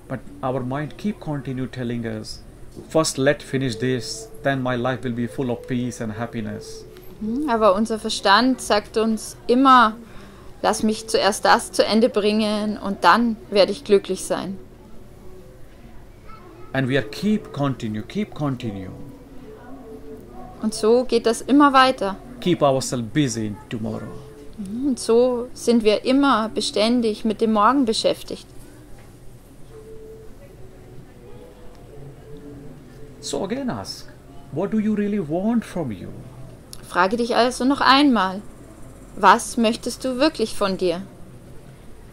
But our mind continue telling us, first let finish this, then my life will be full of peace and happiness. Aber unser Verstand sagt uns immer, lass mich zuerst das zu Ende bringen und dann werde ich glücklich sein. And we are keep continue. Und so geht das immer weiter. Keep ourselves busy in tomorrow. Und so sind wir immer beständig mit dem Morgen beschäftigt. So again ask, what do you really want from you? Frage dich also noch einmal, was möchtest du wirklich von dir?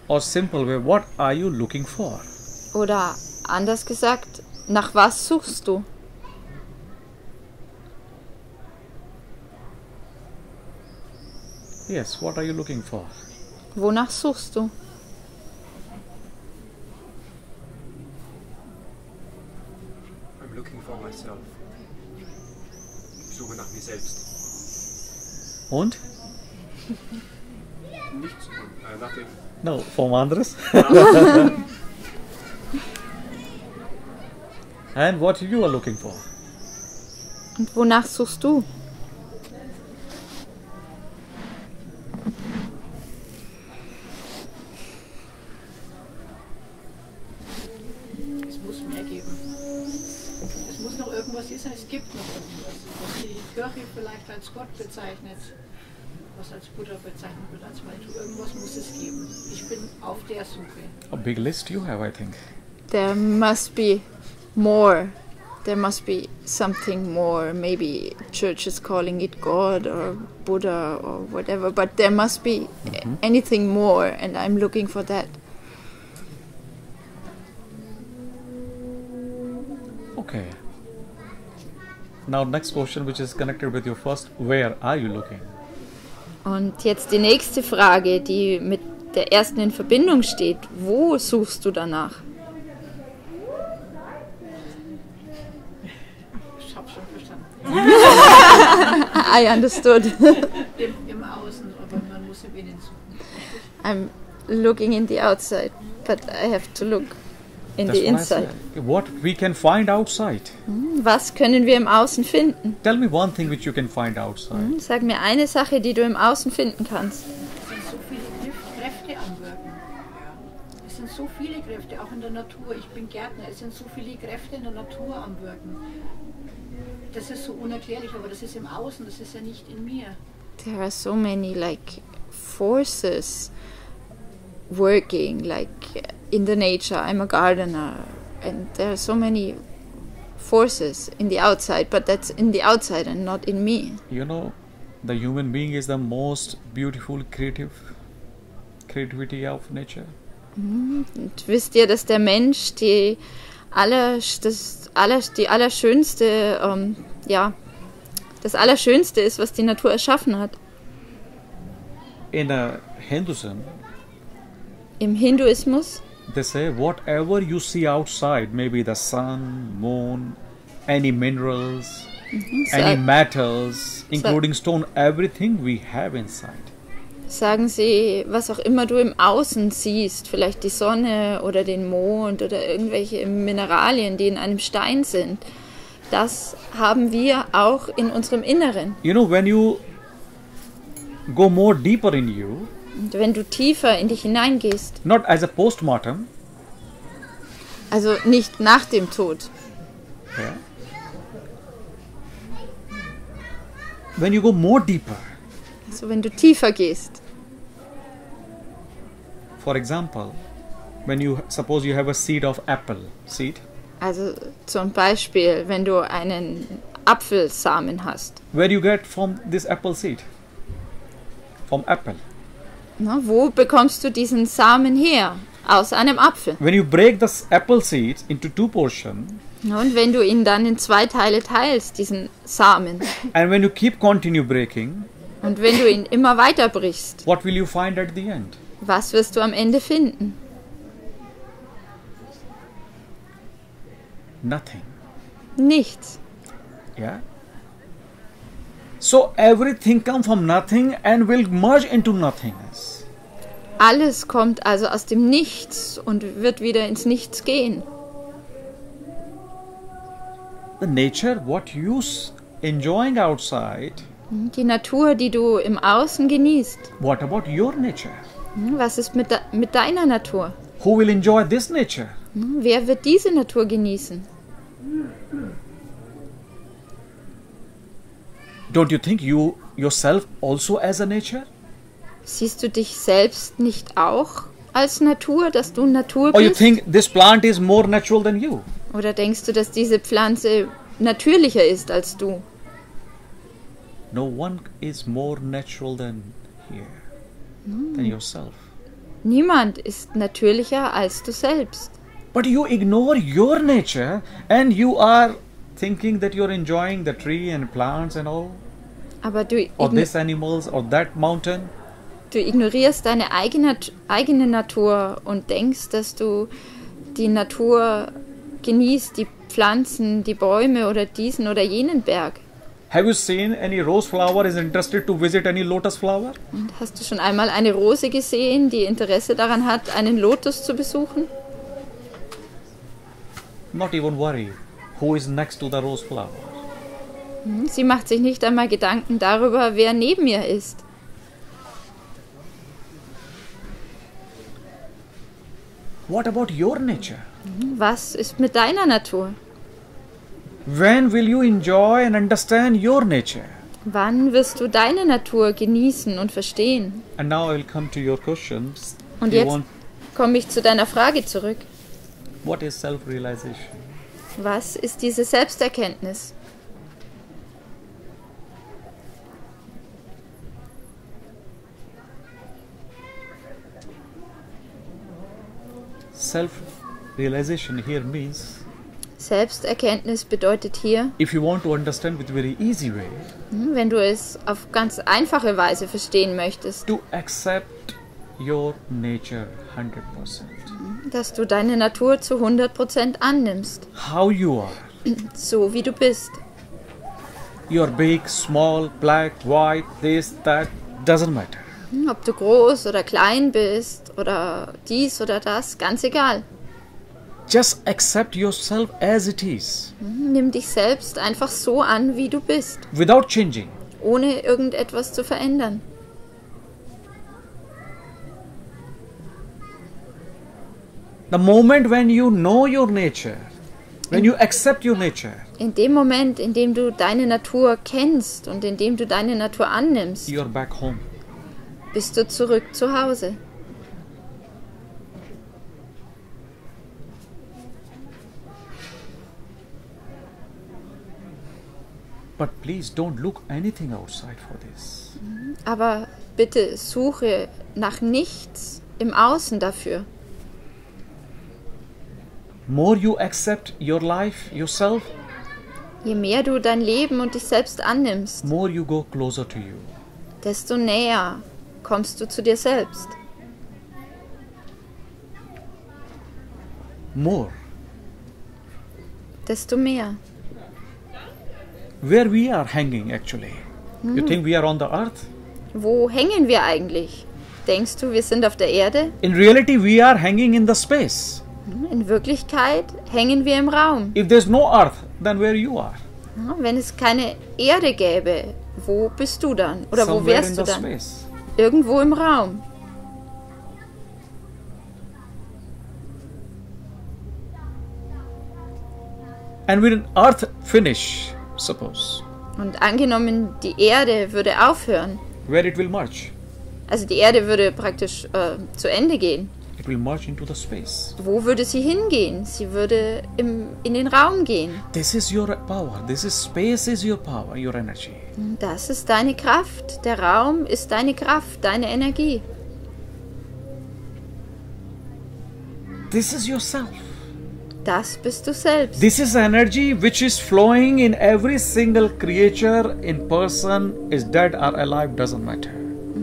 Or simple way, what are you looking for? Oder anders gesagt, nach was suchst du? Yes, what are you looking for? Wonach suchst du? I'm looking for myself. Ich suche nach mir selbst. Und? Nichts, nothing. No, from others. And what you are looking for? Und wonach suchst du? Es muss mehr geben. Es muss noch irgendwas sein, es gibt noch irgendwas. Was die Kirche vielleicht als Gott bezeichnet, was als Buddha bezeichnet wird, als Manitou. Irgendwas muss es geben. Ich bin auf der Suche. A big list you have, I think. There must be more. There must be something more. Maybe church is calling it God or Buddha or whatever, but there must be anything more, and I'm looking for that. Okay. Now next question, which is connected with your first, where are you looking? Und jetzt die nächste Frage, die mit der ersten in Verbindung steht. Wo suchst du danach? Ich habe schon verstanden. I understood. Im Außen, aber man muss im Innen suchen. I'm looking in the outside, but I have to look in That's the what I inside. said. What we can find outside. Was können wir im Außen finden? Tell me one thing which you can find outside. Sag mir eine Sache, die du im Außen finden kannst. Es sind so viele Kräfte am Wirken. Es sind so viele Kräfte, auch in der Natur. Ich bin Gärtner, es sind so viele Kräfte in der Natur am Wirken. Das ist so unerklärlich, aber das ist im Außen, das ist ja nicht in mir. There are so many forces working in the nature. I'm a gardener and there are so many forces in the outside, but that's in the outside and not in me. You know, the human being is the most beautiful creativity of nature. Und wisst ihr, dass der Mensch das Allerschönste ist, was die Natur erschaffen hat? In Hinduism, Im Hinduismus they say whatever you see outside, maybe the sun, moon, any minerals, any metals, including stone, everything we have inside. sagen sie, was auch immer du im Außen siehst, vielleicht die Sonne oder den Mond oder irgendwelche Mineralien, die in einem Stein sind, das haben wir auch in unserem Inneren. You know, when you go more deeper in you, Und wenn du tiefer in dich hineingehst, not as a postmortem, Also nicht nach dem Tod. Yeah. When you go more deeper, Also wenn du tiefer gehst. for example, when you suppose you have a seed of apple seed, Also zum Beispiel, wenn du einen Apfelsamen hast. where you get from this apple seed? From apple. Na, wo bekommst du diesen Samen her? Aus einem Apfel. When you break this apple seed into two portions, Na, und wenn du ihn dann in 2 Teile teilst, diesen Samen, and when you keep continue breaking, und wenn du ihn immer weiter brichst, what will you find at the end? was wirst du am Ende finden? Nothing. Nichts. Yeah. So everything comes from nothing and will merge into nothingness. Alles kommt also aus dem Nichts und wird wieder ins Nichts gehen. The nature, what you enjoying outside, Die Natur, die du im Außen genießt. what about your nature? Was ist mit deiner Natur? Who will enjoy this nature? Wer wird diese Natur genießen? Don't you think you yourself also as a nature? Siehst du dich selbst nicht auch als Natur, dass du Natur Or you bist? think this plant is more natural than you? Oder denkst du, dass diese Pflanze natürlicher ist als du? No one is more natural than here, than yourself. Niemand ist natürlicher als du selbst. But you ignore your nature and you are thinking that you're enjoying the tree and plants and all, Aber du or these animals or that mountain. ignorierst deine eigene Natur und denkst, dass du die Natur genießt, die Pflanzen, die Bäume oder diesen oder jenen Berg. Have you seen any rose flower is interested to visit any lotus flower? Und hast du schon einmal eine Rose gesehen, die Interesse daran hat, einen Lotus zu besuchen? Not even worry who is next to the rose flower. Sie macht sich nicht einmal Gedanken darüber, wer neben ihr ist. What about your nature? Was ist mit deiner Natur? When will you enjoy and understand your nature? Wann wirst du deine Natur genießen und verstehen? And now I will come to your questions. Und You jetzt want, komme ich zu deiner Frage zurück. what is self-realization? Was ist diese Selbsterkenntnis? Self-realization here means, Selbsterkenntnis bedeutet hier, if you want to understand with very easy way, wenn du es auf ganz einfache Weise verstehen möchtest, to accept your nature 100%. dass du deine Natur zu 100% annimmst, How you are. so wie du bist. You're big, small, black, white, this, that, doesn't matter. Ob du groß oder klein bist oder dies oder das, ganz egal. Just accept yourself as it is, Nimm dich selbst einfach so an, wie du bist, without changing. ohne irgendetwas zu verändern. The moment when you know your nature, when you accept your nature, In dem Moment, in dem du deine Natur kennst und in dem du deine Natur annimmst, you're back home. bist du zurück zu Hause. But please don't look anything outside for this. Aber bitte suche nach nichts im Außen dafür. More you accept your life, yourself, Je mehr du dein Leben und dich selbst annimmst, more you go closer to you. desto näher kommst du zu dir selbst. More. Desto mehr. Where we are hanging actually. You think we are on the earth? Wo hängen wir eigentlich? Denkst du, wir sind auf der Erde? In reality, we are hanging in the space. In Wirklichkeit hängen wir im Raum. If there's no earth, then where you are? Ja, wenn es keine Erde gäbe, wo bist du dann? Oder wo Somewhere in wärst du the dann? space. Irgendwo im Raum. And when Earth finish, suppose, Und angenommen, die Erde würde aufhören, where it will merge? also die Erde würde praktisch zu Ende gehen. It will merge into the space. Wo würde sie hingehen? Sie würde in den Raum gehen. This is your power. This is space is your power, your energy. Das ist deine Kraft. Der Raum ist deine Kraft, deine Energie. This is yourself. Das bist du selbst. This is energy which is flowing in every single creature, in person, is dead or alive, doesn't matter.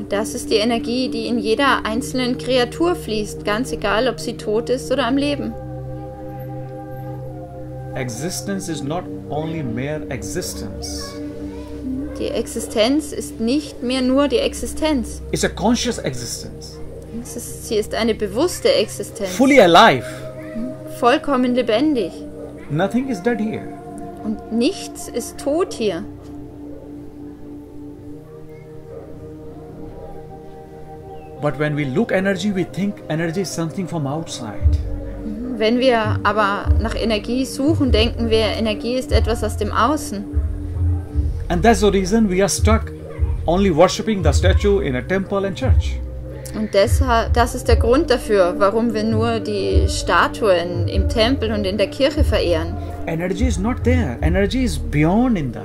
Das ist die Energie, die in jeder einzelnen Kreatur fließt, ganz egal, ob sie tot ist oder am Leben. Existence is not only mere existence. Die Existenz ist nicht mehr nur die Existenz. It's a conscious existence. Sie ist eine bewusste Existenz. Fully alive. Vollkommen lebendig. Nothing is dead here. Und nichts ist tot hier. But when we look energy, we think energy is something from outside. Wenn wir aber nach Energie suchen, denken wir, Energie ist etwas aus dem Außen. And that's the reason we are stuck only worshipping the statue in a temple and church. Und deshalb, das ist der Grund dafür, warum wir nur die Statuen im Tempel und in der Kirche verehren. Energy is not there. Energy is beyond in that.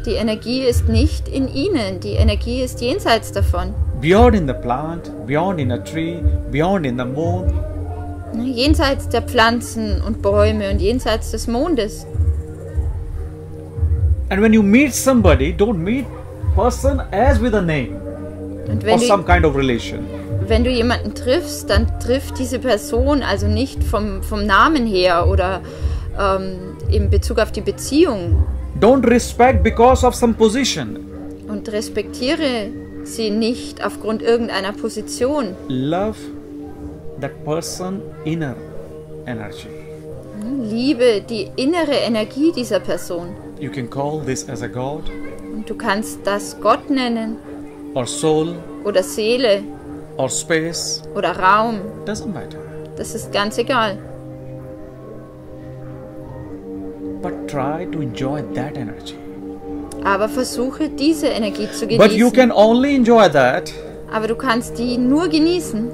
Die Energie ist nicht in ihnen, die Energie ist jenseits davon. Beyond in the plant, beyond in a tree, beyond in the moon. Jenseits der Pflanzen und Bäume und jenseits des Mondes. And when you meet somebody, don't meet person as with a name Und or some kind of relation. wenn du jemanden triffst, dann trifft diese Person also nicht vom Namen her oder in Bezug auf die Beziehung. Don't respect because of some position. Und respektiere sie nicht aufgrund irgendeiner Position. Love that person inner energy. Liebe die innere Energie dieser Person. You can call this as a God Und du kannst das Gott nennen or soul oder Seele or space. oder Raum. Doesn't matter. Das ist ganz egal. But try to enjoy that energy. Aber versuche diese Energie zu But you genießen. can only enjoy that Aber du kannst die nur genießen,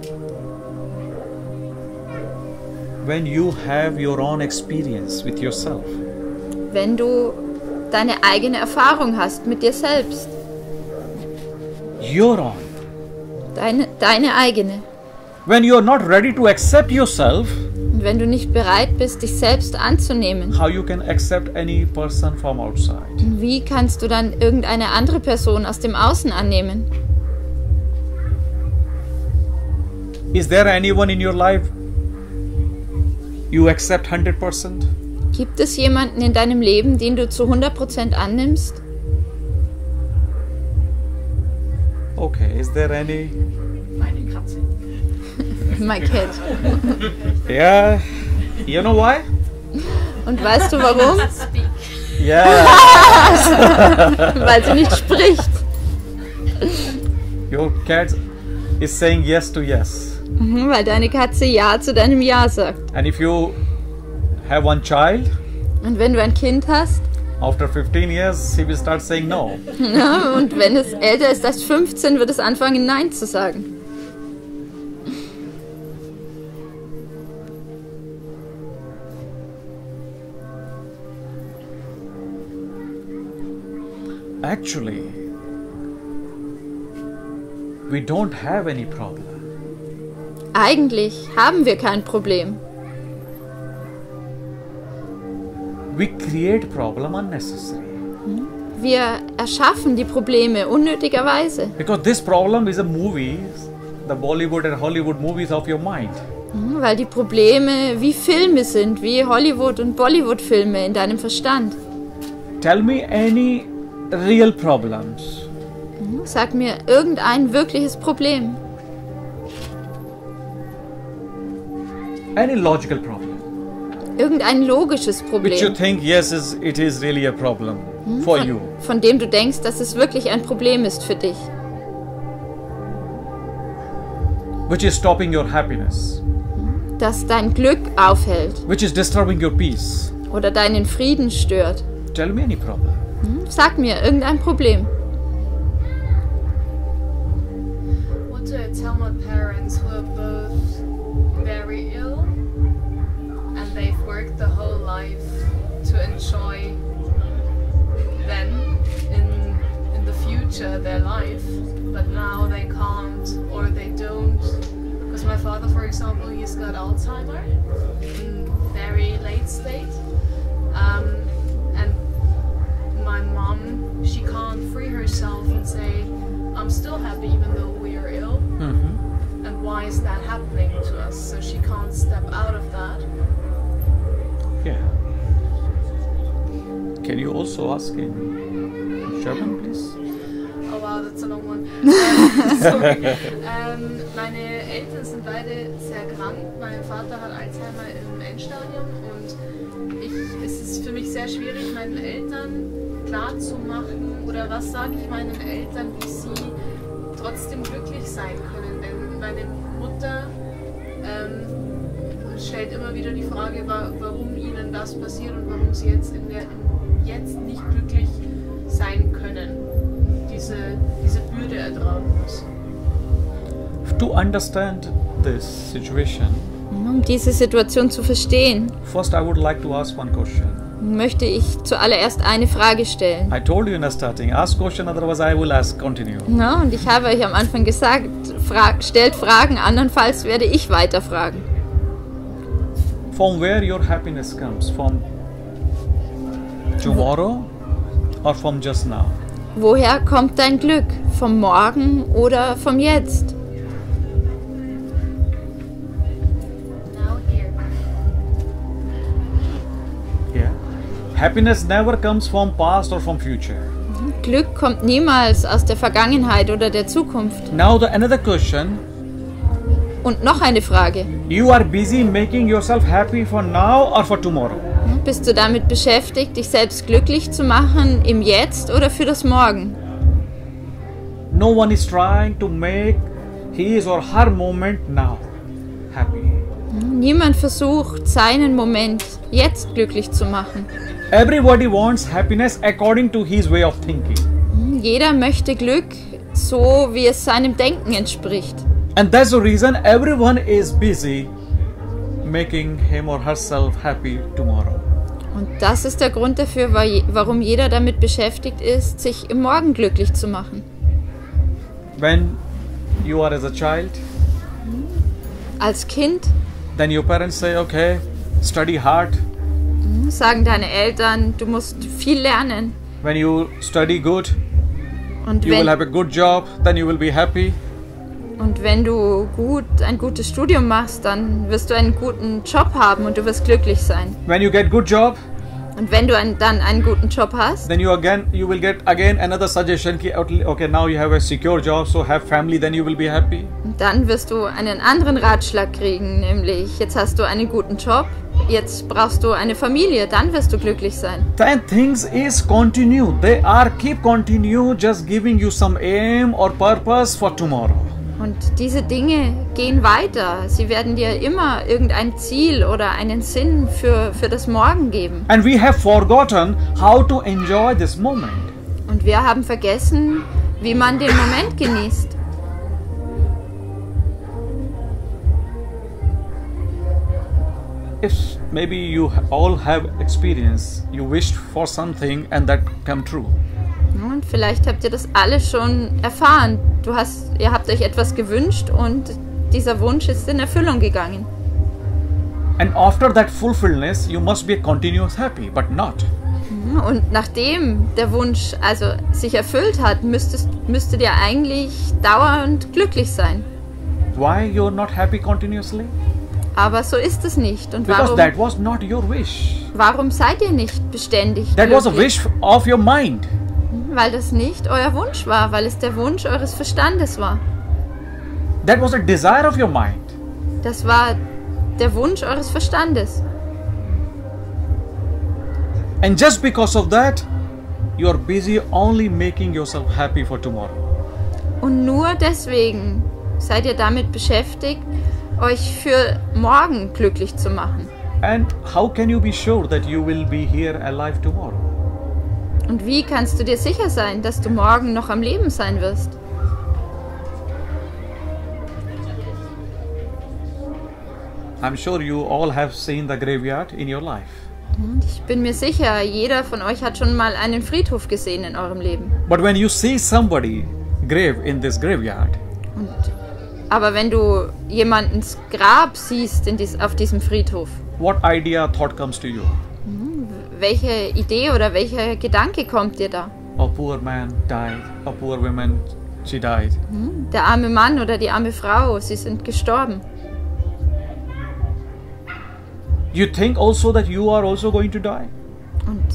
when you have your own experience with yourself. wenn du deine eigene Erfahrung hast mit dir selbst. Your own. Deine eigene. When you are not ready to accept yourself, Und wenn du nicht bereit bist, dich selbst anzunehmen, how you can accept any person from outside? wie kannst du dann irgendeine andere Person aus dem Außen annehmen? Is there anyone in your life you accept 100%? Gibt es jemanden in deinem Leben, den du zu 100% annimmst? Okay, is there any? Meine Katze. My cat. Yeah, you know why? Und weißt du warum? Yeah, Weil sie nicht spricht. your cat is saying yes to yes. Weil deine Katze Ja zu deinem Ja sagt. And if you have one child, Und wenn du ein Kind hast, after 15 years, he will start saying no. ja, und wenn es älter ist als 15, wird es anfangen, Nein zu sagen. Actually, we don't have any problem. Eigentlich haben wir kein Problem. We create problem unnecessary. Wir erschaffen die Probleme unnötigerweise. Because this problem is a movie, the Bollywood and Hollywood movies of your mind. Weil die Probleme wie Filme sind, wie Hollywood- und Bollywood-Filme in deinem Verstand. Tell me any real problems. Sag mir irgendein wirkliches Problem. Any logical problem. Irgendein logisches Which you Problem, think, yes, it is really a problem for you. von dem du denkst, dass es wirklich ein Problem ist für dich. Which is stopping your happiness. Das dein Glück aufhält. Which is disturbing your peace. oder deinen Frieden stört. Tell me any problem. Sag mir irgendein Problem. What do I tell my parents who are both very ill and they've worked the whole life to enjoy then in the future their life, but now they can't or they don't? Because my father, for example, he's got Alzheimer in very late state, and my mom, she can't free herself and say, I'm still happy even though we are ill. And why is that happening to us? So she can't step out of that. Yeah. Can you also ask in German, please? Oh wow, that's a long one. Sorry. Meine Eltern sind beide sehr krank. Mein Vater hat Alzheimer im Endstadium und es ist für mich sehr schwierig, meinen Eltern klarzumachen oder was sage ich meinen Eltern, wie sie trotzdem glücklich sein können. Denn meine Mutter stellt immer wieder die Frage, warum ihnen das passiert und warum sie jetzt jetzt nicht glücklich sein können. Diese Bürde ertragen muss. To understand this situation, Um diese Situation zu verstehen, first I would like to ask one question. möchte ich zuallererst eine Frage stellen. I told you in the starting, ask question, otherwise I will continue. Na, und ich habe euch am Anfang gesagt, stellt Fragen, andernfalls werde ich weiter fragen. From where your happiness comes? From tomorrow or from just now? Woher kommt dein Glück? Vom Morgen oder vom Jetzt? Now here. Yeah. Happiness never comes from past or from future. Glück kommt niemals aus der Vergangenheit oder der Zukunft. Now another question. Und noch eine Frage. You are busy making yourself happy for now or for tomorrow? Bist du damit beschäftigt, dich selbst glücklich zu machen im Jetzt oder für das Morgen? No one is trying to make his or her moment now happy. Niemand versucht, seinen Moment jetzt glücklich zu machen. Everybody wants happiness according to his way of thinking. Jeder möchte Glück, so wie es seinem Denken entspricht. And that's the reason everyone is busy making him or herself happy tomorrow. Und das ist der Grund dafür, warum jeder damit beschäftigt ist, sich im Morgen glücklich zu machen. When you are as a child, Als Kind then your parents say, okay, study hard. sagen deine Eltern, du musst viel lernen. When you study good, Und you will have a good job, then you will be happy. wenn du ein gutes Studium machst, dann wirst du einen guten Job haben und du wirst glücklich sein. When you get good job, Und wenn du dann einen guten Job hast, then you will get again another suggestion, okay, now you have a secure job, so have family, then you will be happy. dann wirst du einen anderen Ratschlag kriegen, nämlich jetzt hast du einen guten Job, jetzt brauchst du eine Familie, dann wirst du glücklich sein. Then things is continue. They keep continue, just giving you some aim or purpose for tomorrow. Und diese Dinge gehen weiter. Sie werden dir immer irgendein Ziel oder einen Sinn für das Morgen geben. And we have forgotten how to enjoy this moment. Und wir haben vergessen, wie man den Moment genießt. If maybe you all have experience, you wished for something and that come true. Und vielleicht habt ihr das alle schon erfahren. Ihr habt euch etwas gewünscht und dieser Wunsch ist in Erfüllung gegangen. And after that fulfillment, you must be continuous happy, but not. Und nachdem der Wunsch also sich erfüllt hat, müsstet ihr eigentlich dauernd glücklich sein. Why you're not happy continuously? Aber so ist es nicht. Und Because that was not your wish. warum seid ihr nicht beständig That was a glücklich? wish of your mind. Weil das nicht euer Wunsch war, weil es der Wunsch eures Verstandes war. That was a desire of your mind. Das war der Wunsch eures Verstandes. And just because of that, you are busy only making yourself happy for tomorrow. Und nur deswegen seid ihr damit beschäftigt, euch für morgen glücklich zu machen. And how can you be sure that you will be here alive tomorrow? Und wie kannst du dir sicher sein, dass du morgen noch am Leben sein wirst? I'm sure you all have seen the graveyard in your life. Und ich bin mir sicher, jeder von euch hat schon mal einen Friedhof gesehen in eurem Leben. But when you see somebody grave in this graveyard, Aber wenn du jemandens Grab siehst auf diesem Friedhof, what idea, thought comes to you? welche Idee oder welcher Gedanke kommt dir da? A poor man died, a poor woman, she died. Der arme Mann oder die arme Frau, sie sind gestorben. You think also that you are also going to die? Und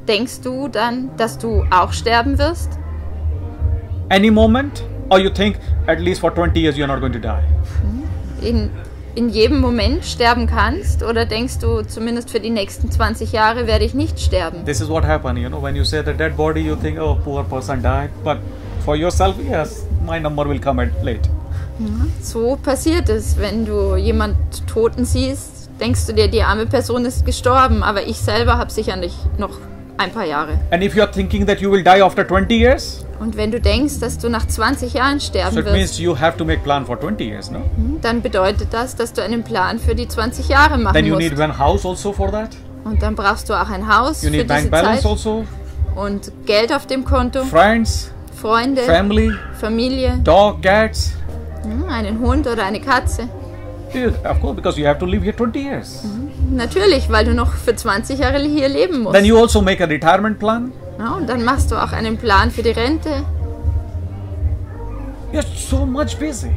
denkst du dann, dass du auch sterben wirst? Any moment? Or you think at least for 20 years you're not going to die? In jedem Moment sterben kannst? Oder denkst du, zumindest für die nächsten 20 Jahre werde ich nicht sterben? This is what happened, you know, when you say the dead body, you think, oh, poor person died. But for yourself, yes, my number will come at late. So passiert es, wenn du jemand Toten siehst, denkst du dir, die arme Person ist gestorben, aber ich selber habe sicherlich noch ein paar Jahre. And if you are thinking that you will die after 20 years, Und wenn du denkst, dass du nach 20 Jahren sterben so it wirst, means you have to make plan for 20 years, no? dann bedeutet das, dass du einen Plan für die 20 Jahre machen Then you musst. need one house also for that. Und dann brauchst du auch ein Haus You für need bank diese balance Zeit also. und Geld auf dem Konto, Friends, Freunde, family, Familie, dog, cats. einen Hund oder eine Katze. Yeah, of course, because you have to live here 20 years. Natürlich, weil du noch für 20 Jahre hier leben musst. Then you also make a retirement plan. Ja, und dann machst du auch einen Plan für die Rente. You're so much busy.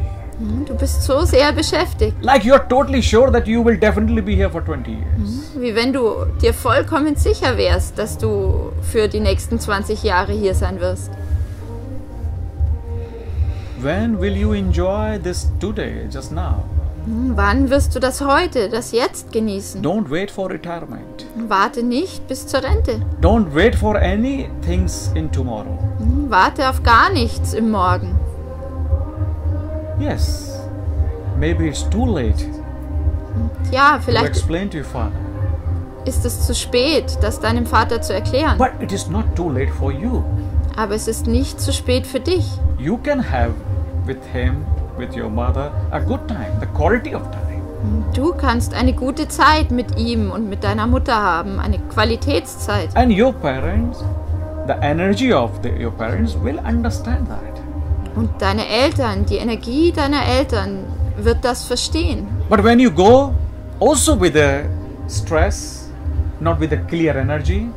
Du bist so sehr beschäftigt, Like you're totally sure that you will definitely be here for 20 years. wie wenn du dir vollkommen sicher wärst, dass du für die nächsten 20 Jahre hier sein wirst. When will you enjoy this today, just now? Wann wirst du das heute, das Jetzt genießen? Don't wait for retirement. Warte nicht bis zur Rente. Don't wait for any things in tomorrow. Warte auf gar nichts im Morgen. Yes, maybe it's too late Ja, to vielleicht explain to your father. ist es zu spät, das deinem Vater zu erklären. But it is not too late for you. Aber es ist nicht zu spät für dich. You can have with him, with your mother, a good time, the quality of time. Du kannst eine gute Zeit mit ihm und mit deiner Mutter haben, eine Qualitätszeit. And your parents, the energy of your parents will understand that. Und deine Eltern, die Energie deiner Eltern wird das verstehen. But when you go also with a stress, not with a clear energy,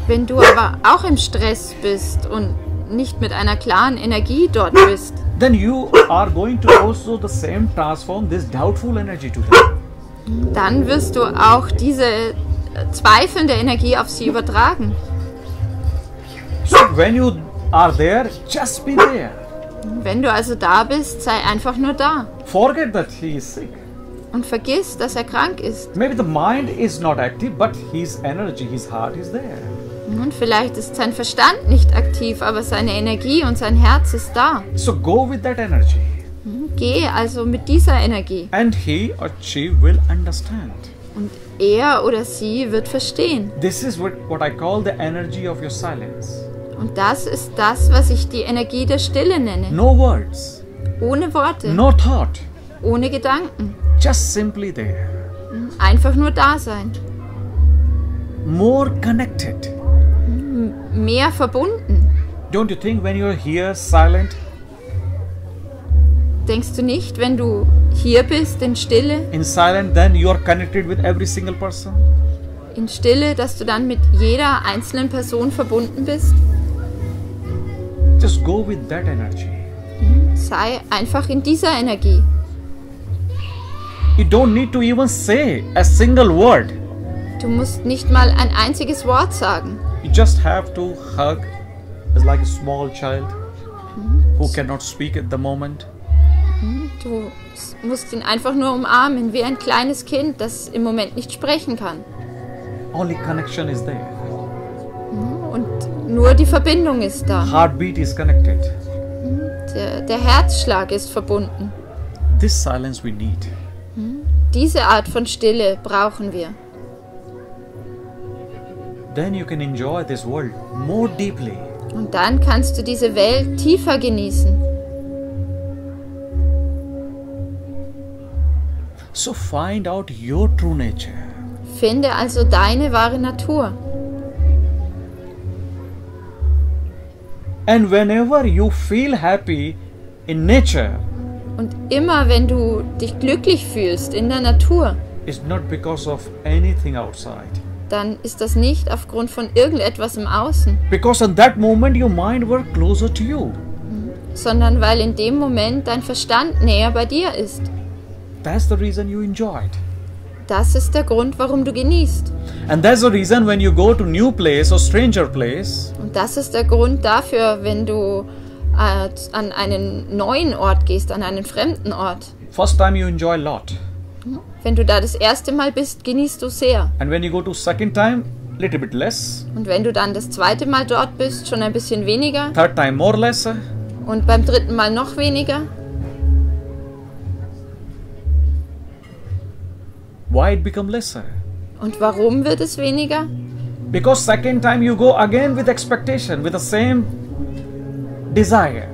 Wenn du aber auch im Stress bist und nicht mit einer klaren Energie dort bist, then you are going to also the same transform this doubtful energy to them. dann wirst du auch diese zweifelnde Energie auf sie übertragen. So when you are there, just be there. Wenn du also da bist, sei einfach nur da. Forget that he is sick. Und vergiss, dass er krank ist. Maybe the mind is not active, but his energy, his heart is there. Und vielleicht ist sein Verstand nicht aktiv, aber seine Energie und sein Herz ist da. So go with that energy. Geh also mit dieser Energie. And he or she will understand. Und er oder sie wird verstehen. This is what I call the energy of your silence. Und das ist das, was ich die Energie der Stille nenne. No words, Ohne Worte, no thought, ohne Gedanken. just simply there. Einfach nur da sein. More connected. Mehr verbunden. Don't you think when you're here silent, Denkst du nicht, wenn du hier bist, in Stille, then you are connected with every single person? dass du dann mit jeder einzelnen Person verbunden bist? Just go with that energy. Sei einfach in dieser Energie. You don't need to even say a single word. Du musst nicht mal ein einziges Wort sagen. You just have to hug as like a small child who cannot speak at the moment. Du musst ihn einfach nur umarmen, wie ein kleines Kind, das im Moment nicht sprechen kann. Only connection is there. Und nur die Verbindung ist da. Heartbeat is connected. Der Herzschlag ist verbunden. This silence we need. Diese Art von Stille brauchen wir. then you can enjoy this world more deeply. Und dann kannst du diese Welt tiefer genießen. So find out your true nature. Finde also deine wahre Natur. And whenever you feel happy in nature, Und immer wenn du dich glücklich fühlst in der Natur, it's not because of anything outside. dann ist das nicht aufgrund von irgendetwas im Außen, Because in that moment your mind were closer to you. sondern weil in dem Moment dein Verstand näher bei dir ist. That's the reason you enjoyed. Das ist der Grund, warum du genießt. And that's the reason when you go to new place or stranger place, Und das ist der Grund dafür, wenn du an einen neuen Ort gehst, an einen fremden Ort. first time you enjoy a lot. Wenn du da das erste Mal bist, genießt du sehr. And when you go to second time, little bit less. Und wenn du dann das zweite Mal dort bist, schon ein bisschen weniger. Third time more less. Und beim dritten Mal noch weniger. Why it become lesser? Und warum wird es weniger? Because second time you go again with expectation, with the same desire.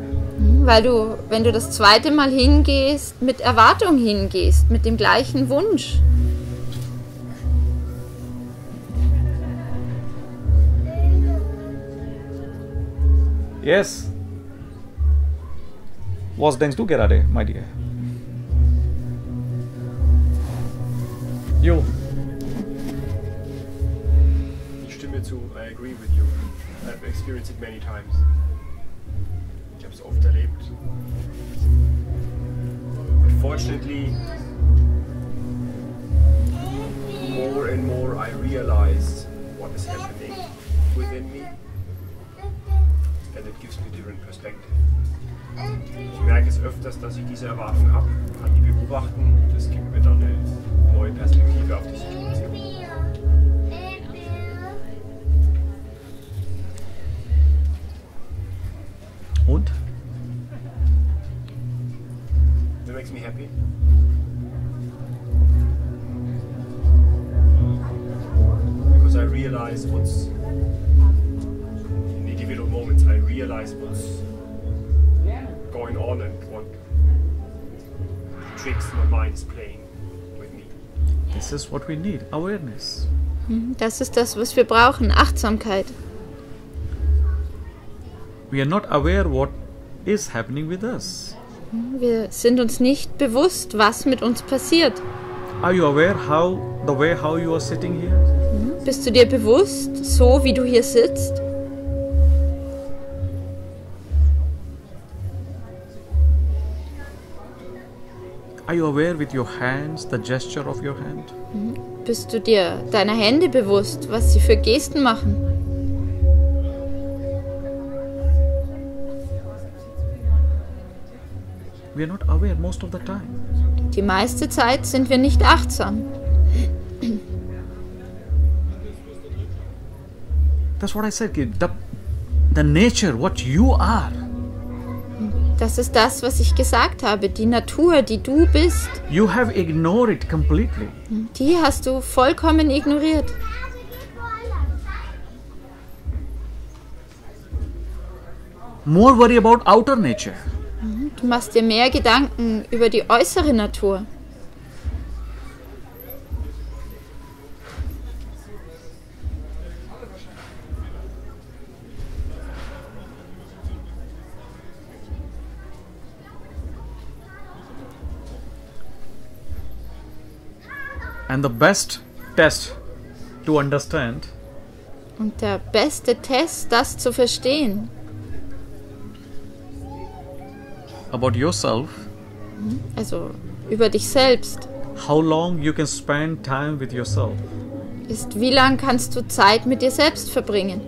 Weil du, wenn du das zweite Mal hingehst, mit Erwartung hingehst, mit dem gleichen Wunsch. Yes. Was denkst du gerade, my dear? You. Ich stimme zu, I agree with you. I've experienced it many times. Ich habe es oft erlebt. Unfortunately, more and more I realize what is happening within me, and it gives me a different perspective. Ich merke es öfters, dass ich diese Erwartung habe, kann die beobachten, das gibt mir dann eine neue Perspektive auf die Situation. Und? That makes me happy. Because I realize what's in individual moments, I realize what's going on and what tricks my mind is playing with me. This is what we need, awareness. Das ist das, was wir brauchen, Achtsamkeit. We are not aware what is happening with us. Wir sind uns nicht bewusst, was mit uns passiert. Are you aware how you are sitting here? Bist du dir bewusst, so wie du hier sitzt? Are you aware with your hands, the gesture of your hand? Bist du dir deiner Hände bewusst, was sie für Gesten machen? We are not aware most of the time. Die meiste Zeit sind wir nicht achtsam. That's what I said. The nature, what you are. Das ist das, was ich gesagt habe. Die Natur, die du bist, You have ignored it completely. die hast du vollkommen ignoriert. More worry about outer nature. Du machst dir mehr Gedanken über die äußere Natur. And the best test to understand Und der beste Test, das zu verstehen, about yourself, also über dich selbst, how long you can spend time with yourself. ist, wie lang kannst du Zeit mit dir selbst verbringen,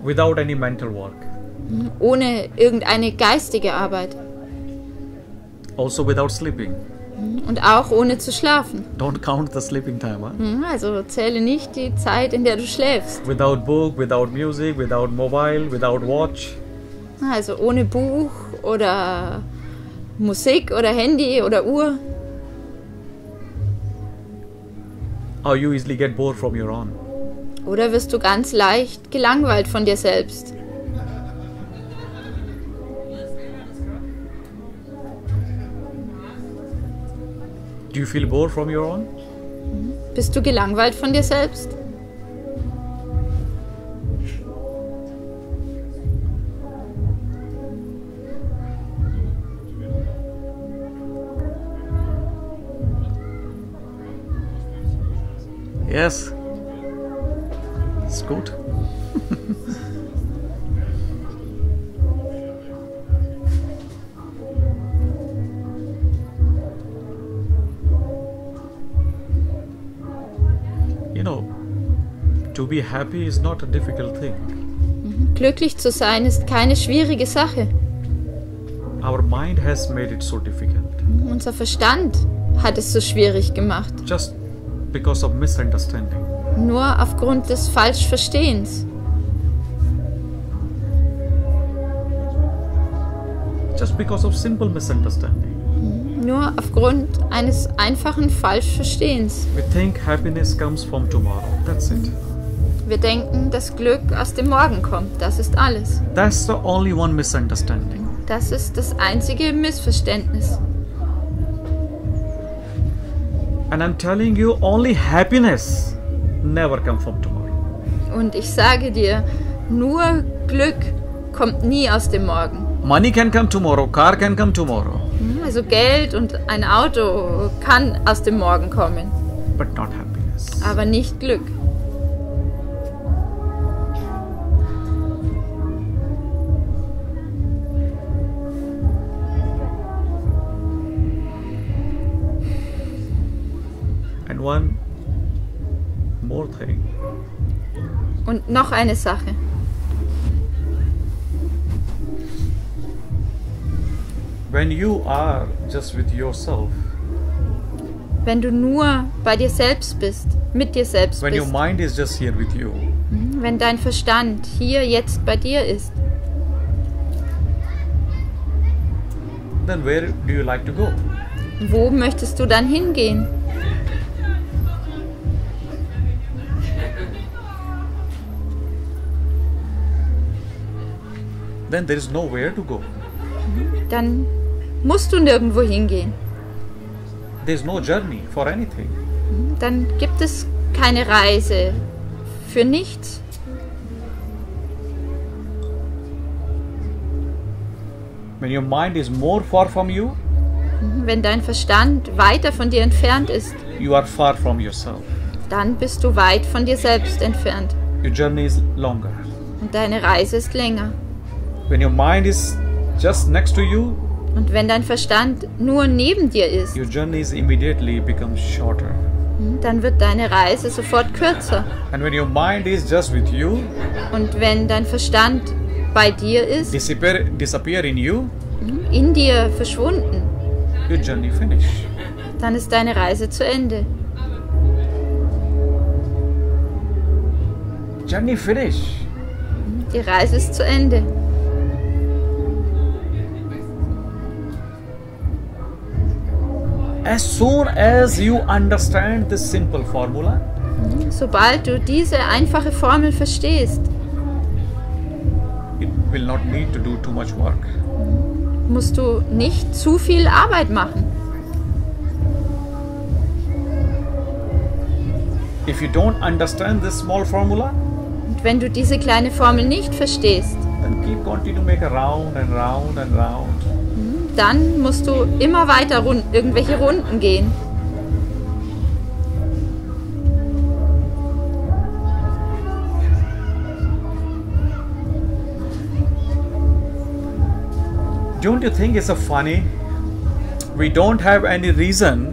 Without any mental work. ohne irgendeine geistige Arbeit Also without sleeping. und auch ohne zu schlafen. Don't count the sleeping time. Huh? Also zähle nicht die Zeit, in der du schläfst. Without book, without music, without mobile, without watch. Also ohne Buch oder Musik oder Handy oder Uhr. Or you easily get bored from your own. Oder wirst du ganz leicht gelangweilt von dir selbst? Do you feel bored from your own? Bist du gelangweilt von dir selbst? Yes. It's good. You know, to be happy is not a difficult thing. Glücklich zu sein ist keine schwierige Sache. Our mind has made it so difficult Unser Verstand hat es so schwierig gemacht. just because of misunderstanding. Nur aufgrund des Falschverstehens. Just because of simple misunderstanding. Nur aufgrund eines einfachen Falschverstehens. We think happiness comes from tomorrow. That's it. Wir denken, dass Glück aus dem Morgen kommt. Das ist alles. That's the only one misunderstanding. Das ist das einzige Missverständnis. And I'm telling you, only happiness never come from tomorrow. Und ich sage dir, nur Glück kommt nie aus dem Morgen. Money can come tomorrow, car can come tomorrow, Also Geld und ein Auto kann aus dem Morgen kommen, but not happiness. aber nicht Glück. And one more thing. Und noch eine Sache. When you are just with yourself, Wenn du nur bei dir selbst bist, mit dir selbst when your bist, mind is just here with you, wenn dein Verstand hier jetzt bei dir ist, then where do you like to go? wo möchtest du dann hingehen? Then there is nowhere to go. Dann musst du nirgendwo hingehen. There is no journey for anything. Dann gibt es keine Reise für nichts. When your mind is more far from you, Wenn dein Verstand weiter von dir entfernt ist, you are far from yourself. dann bist du weit von dir selbst entfernt. Your journey is longer. Und deine Reise ist länger. When your mind is just next to you, Und wenn dein Verstand nur neben dir ist, your journey is immediately becomes shorter. dann wird deine Reise sofort kürzer. And when your mind is just with you, Und wenn dein Verstand bei dir ist, disappear in you, in dir verschwunden, your journey finish. dann ist deine Reise zu Ende. Journey finish. Die Reise ist zu Ende. As soon as you understand this simple formula, Sobald du diese einfache Formel verstehst, it will not need to do too much work. musst du nicht zu viel Arbeit machen. If you don't understand this small formula, Und wenn du diese kleine Formel nicht verstehst, then keep continue to make a round and round and round. dann musst du immer weiter irgendwelche Runden gehen. Don't you think it's so funny? We don't have any reason.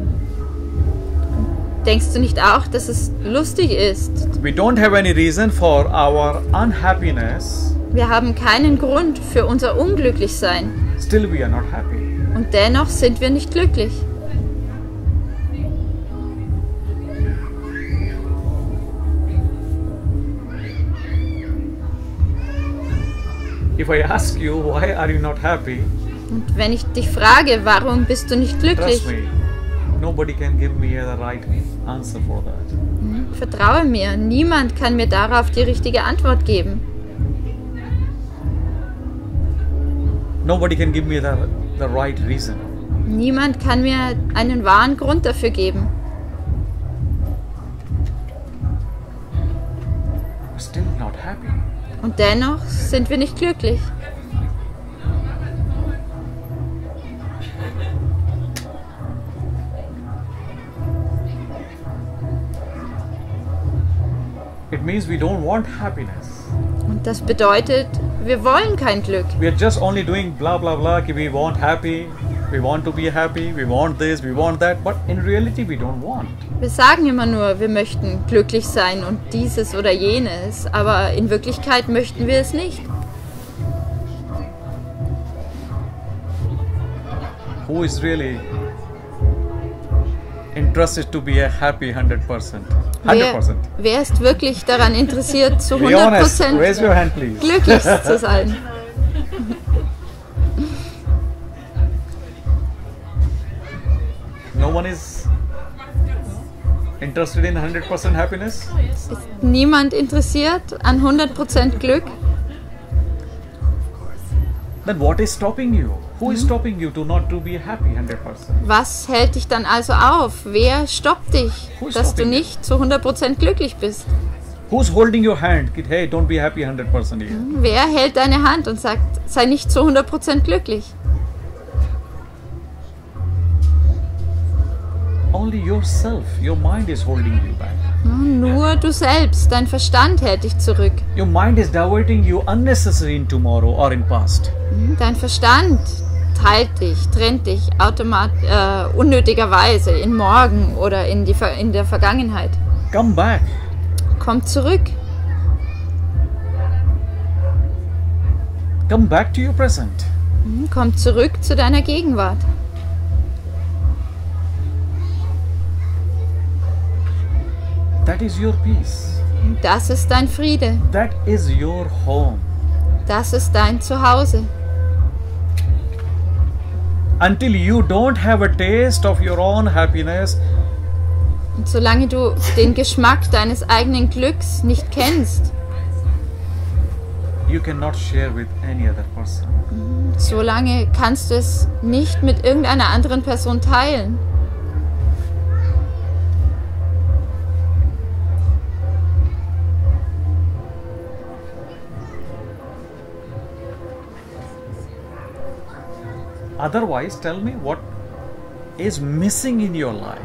Denkst du nicht auch, dass es lustig ist? We don't have any reason for our unhappiness. Wir haben keinen Grund für unser Unglücklichsein. Still we are not happy. Und dennoch sind wir nicht glücklich. If I ask you why are you not happy, Und wenn ich dich frage, warum bist du nicht glücklich, trust me, nobody can give me the right answer for that. Vertraue mir, niemand kann mir darauf die richtige Antwort geben. Nobody can give me the right reason. Niemand kann mir einen wahren Grund dafür geben. We're still not happy. Und dennoch sind wir nicht glücklich. It means we don't want happiness. Und das bedeutet, wir wollen kein Glück. We are just only doing blah blah blah. We want happy. We want to be happy. We want this. We want that. But in reality, we don't want. Wir sagen immer nur, wir möchten glücklich sein und dieses oder jenes, aber in Wirklichkeit möchten wir es nicht. Who is really interested to be a happy 100%? 100%. Wer ist wirklich daran interessiert, zu Be honest. 100% Raise your hand, please. glücklich zu sein? No one is interested in 100% happiness? Ist niemand interessiert an 100% Glück? Then what is stopping you? Who is stopping you to be happy 100%? Was hält dich dann also auf? Wer stoppt dich, Who is dass du stopping you? nicht zu 100% glücklich bist? Who's holding your hand? Hey, don't be happy 100% here. Wer hält deine Hand und sagt, sei nicht zu 100% glücklich? Only yourself, your mind is holding you back. Nur du selbst, dein Verstand hält dich zurück. Your mind is diverting you unnecessarily in tomorrow or in past. Dein Verstand teilt dich, trennt dich unnötigerweise in morgen oder in der Vergangenheit. Come back. Komm zurück. Come back to your present. Komm zurück zu deiner Gegenwart. That is your peace. Das ist dein Friede. That is your home. Das ist dein Zuhause. Until you don't have a taste of your own happiness, Und solange du den Geschmack deines eigenen Glücks nicht kennst, you cannot share with any other person. solange kannst du es nicht mit irgendeiner anderen Person teilen. Otherwise, tell me what is missing in your life.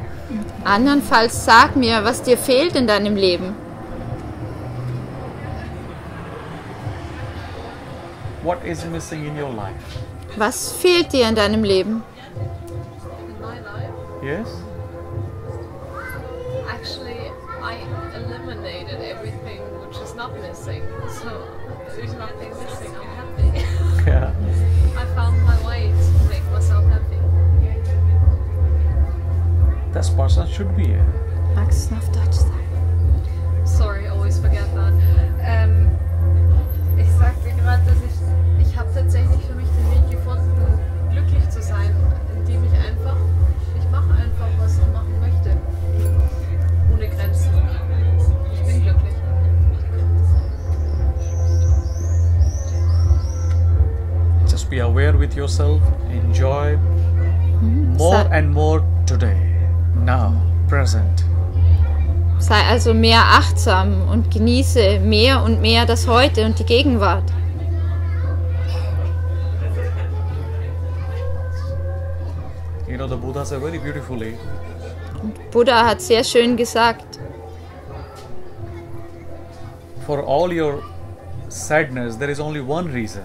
Andernfalls sag mir, was dir fehlt in deinem Leben. What is missing in your life? Was fehlt dir in deinem Leben? In my life, Yes? actually, I eliminated everything which is not missing. So there's nothing missing. I'm happy. Yeah. I found my way to make myself happy. This person should be here. Magst du es auf Deutsch sagen? Sorry, I always forget that. Ich sagte gerade, dass ich habe tatsächlich für mich den Weg gefunden, glücklich zu sein, indem ich mache einfach, was ich machen möchte. Ohne Grenzen. Ich bin glücklich. Just be aware with yourself. Enjoy more and more today. Now, present. Sei also mehr achtsam und genieße mehr und mehr das Heute und die Gegenwart. You know, the Buddha said very beautifully, Buddha hat sehr schön gesagt, for all your sadness, there is only one reason.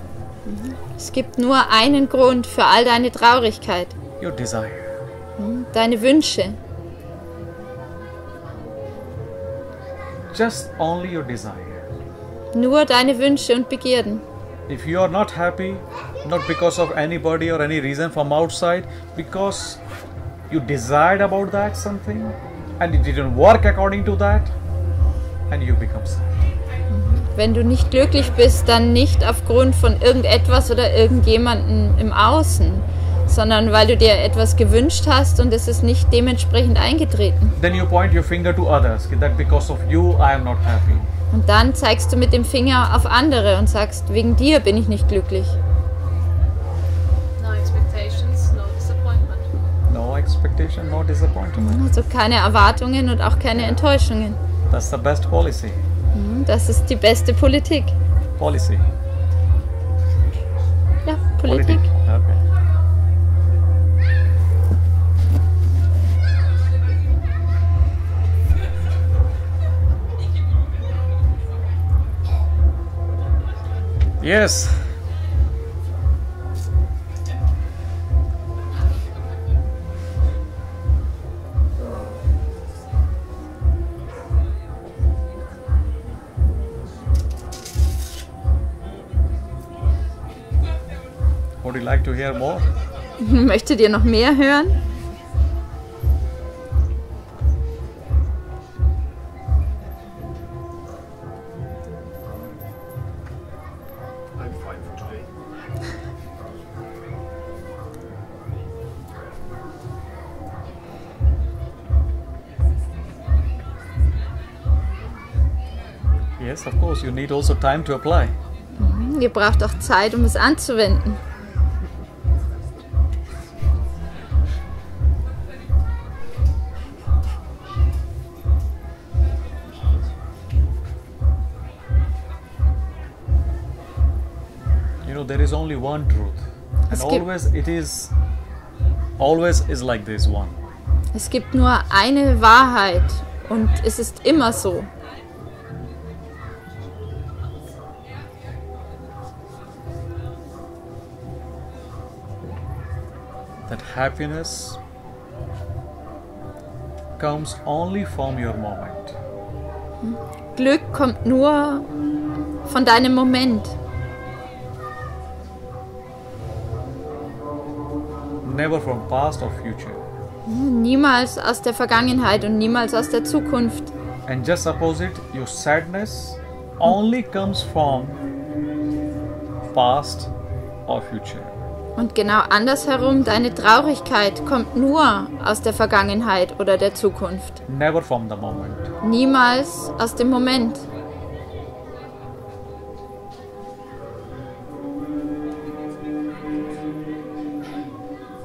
es gibt nur einen Grund für all deine Traurigkeit, Your desire. deine Wünsche. Just only your desire. Nur deine Wünsche und Begierden. If you are not happy, not because of anybody or any reason from outside, because you desired about that something and it didn't work according to that, and you become sad. Wenn du nicht glücklich bist, dann nicht aufgrund von irgendetwas oder irgendjemandem im Außen, sondern weil du dir etwas gewünscht hast und es ist nicht dementsprechend eingetreten. Then you point your finger to others, that because of you I am not happy. Und dann zeigst du mit dem Finger auf andere und sagst, wegen dir bin ich nicht glücklich. No expectations, no disappointment. No expectation, no disappointment. Also keine Erwartungen und auch keine Enttäuschungen. That's the best policy. Das ist die beste Politik. Policy. Ja, Politik. Okay. Yes. Would you like to hear more? Möchtet ihr noch mehr hören? I'm fine for today. Yes, of course. You need also time to apply. Ihr braucht auch Zeit, um es anzuwenden. You know, there is only one truth, and Es gibt- always is like this one. Es gibt nur eine Wahrheit und es ist immer so. That happiness comes only from your moment. Glück kommt nur von deinem Moment. Never from past or future. Niemals aus der Vergangenheit und niemals aus der Zukunft. And just opposite, your sadness only comes from past or future. Und genau andersherum, deine Traurigkeit kommt nur aus der Vergangenheit oder der Zukunft. Never from the moment. Niemals aus dem Moment.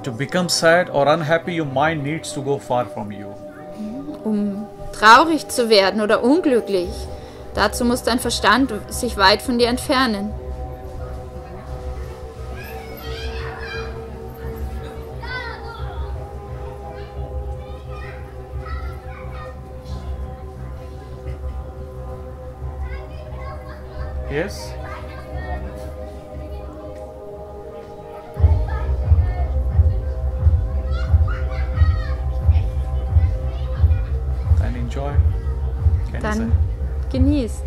To become sad or unhappy, your mind needs to go far from you. Um traurig zu werden oder unglücklich, dazu muss dein Verstand sich weit von dir entfernen. Yes? Then enjoy. Can you Dann say? genießt.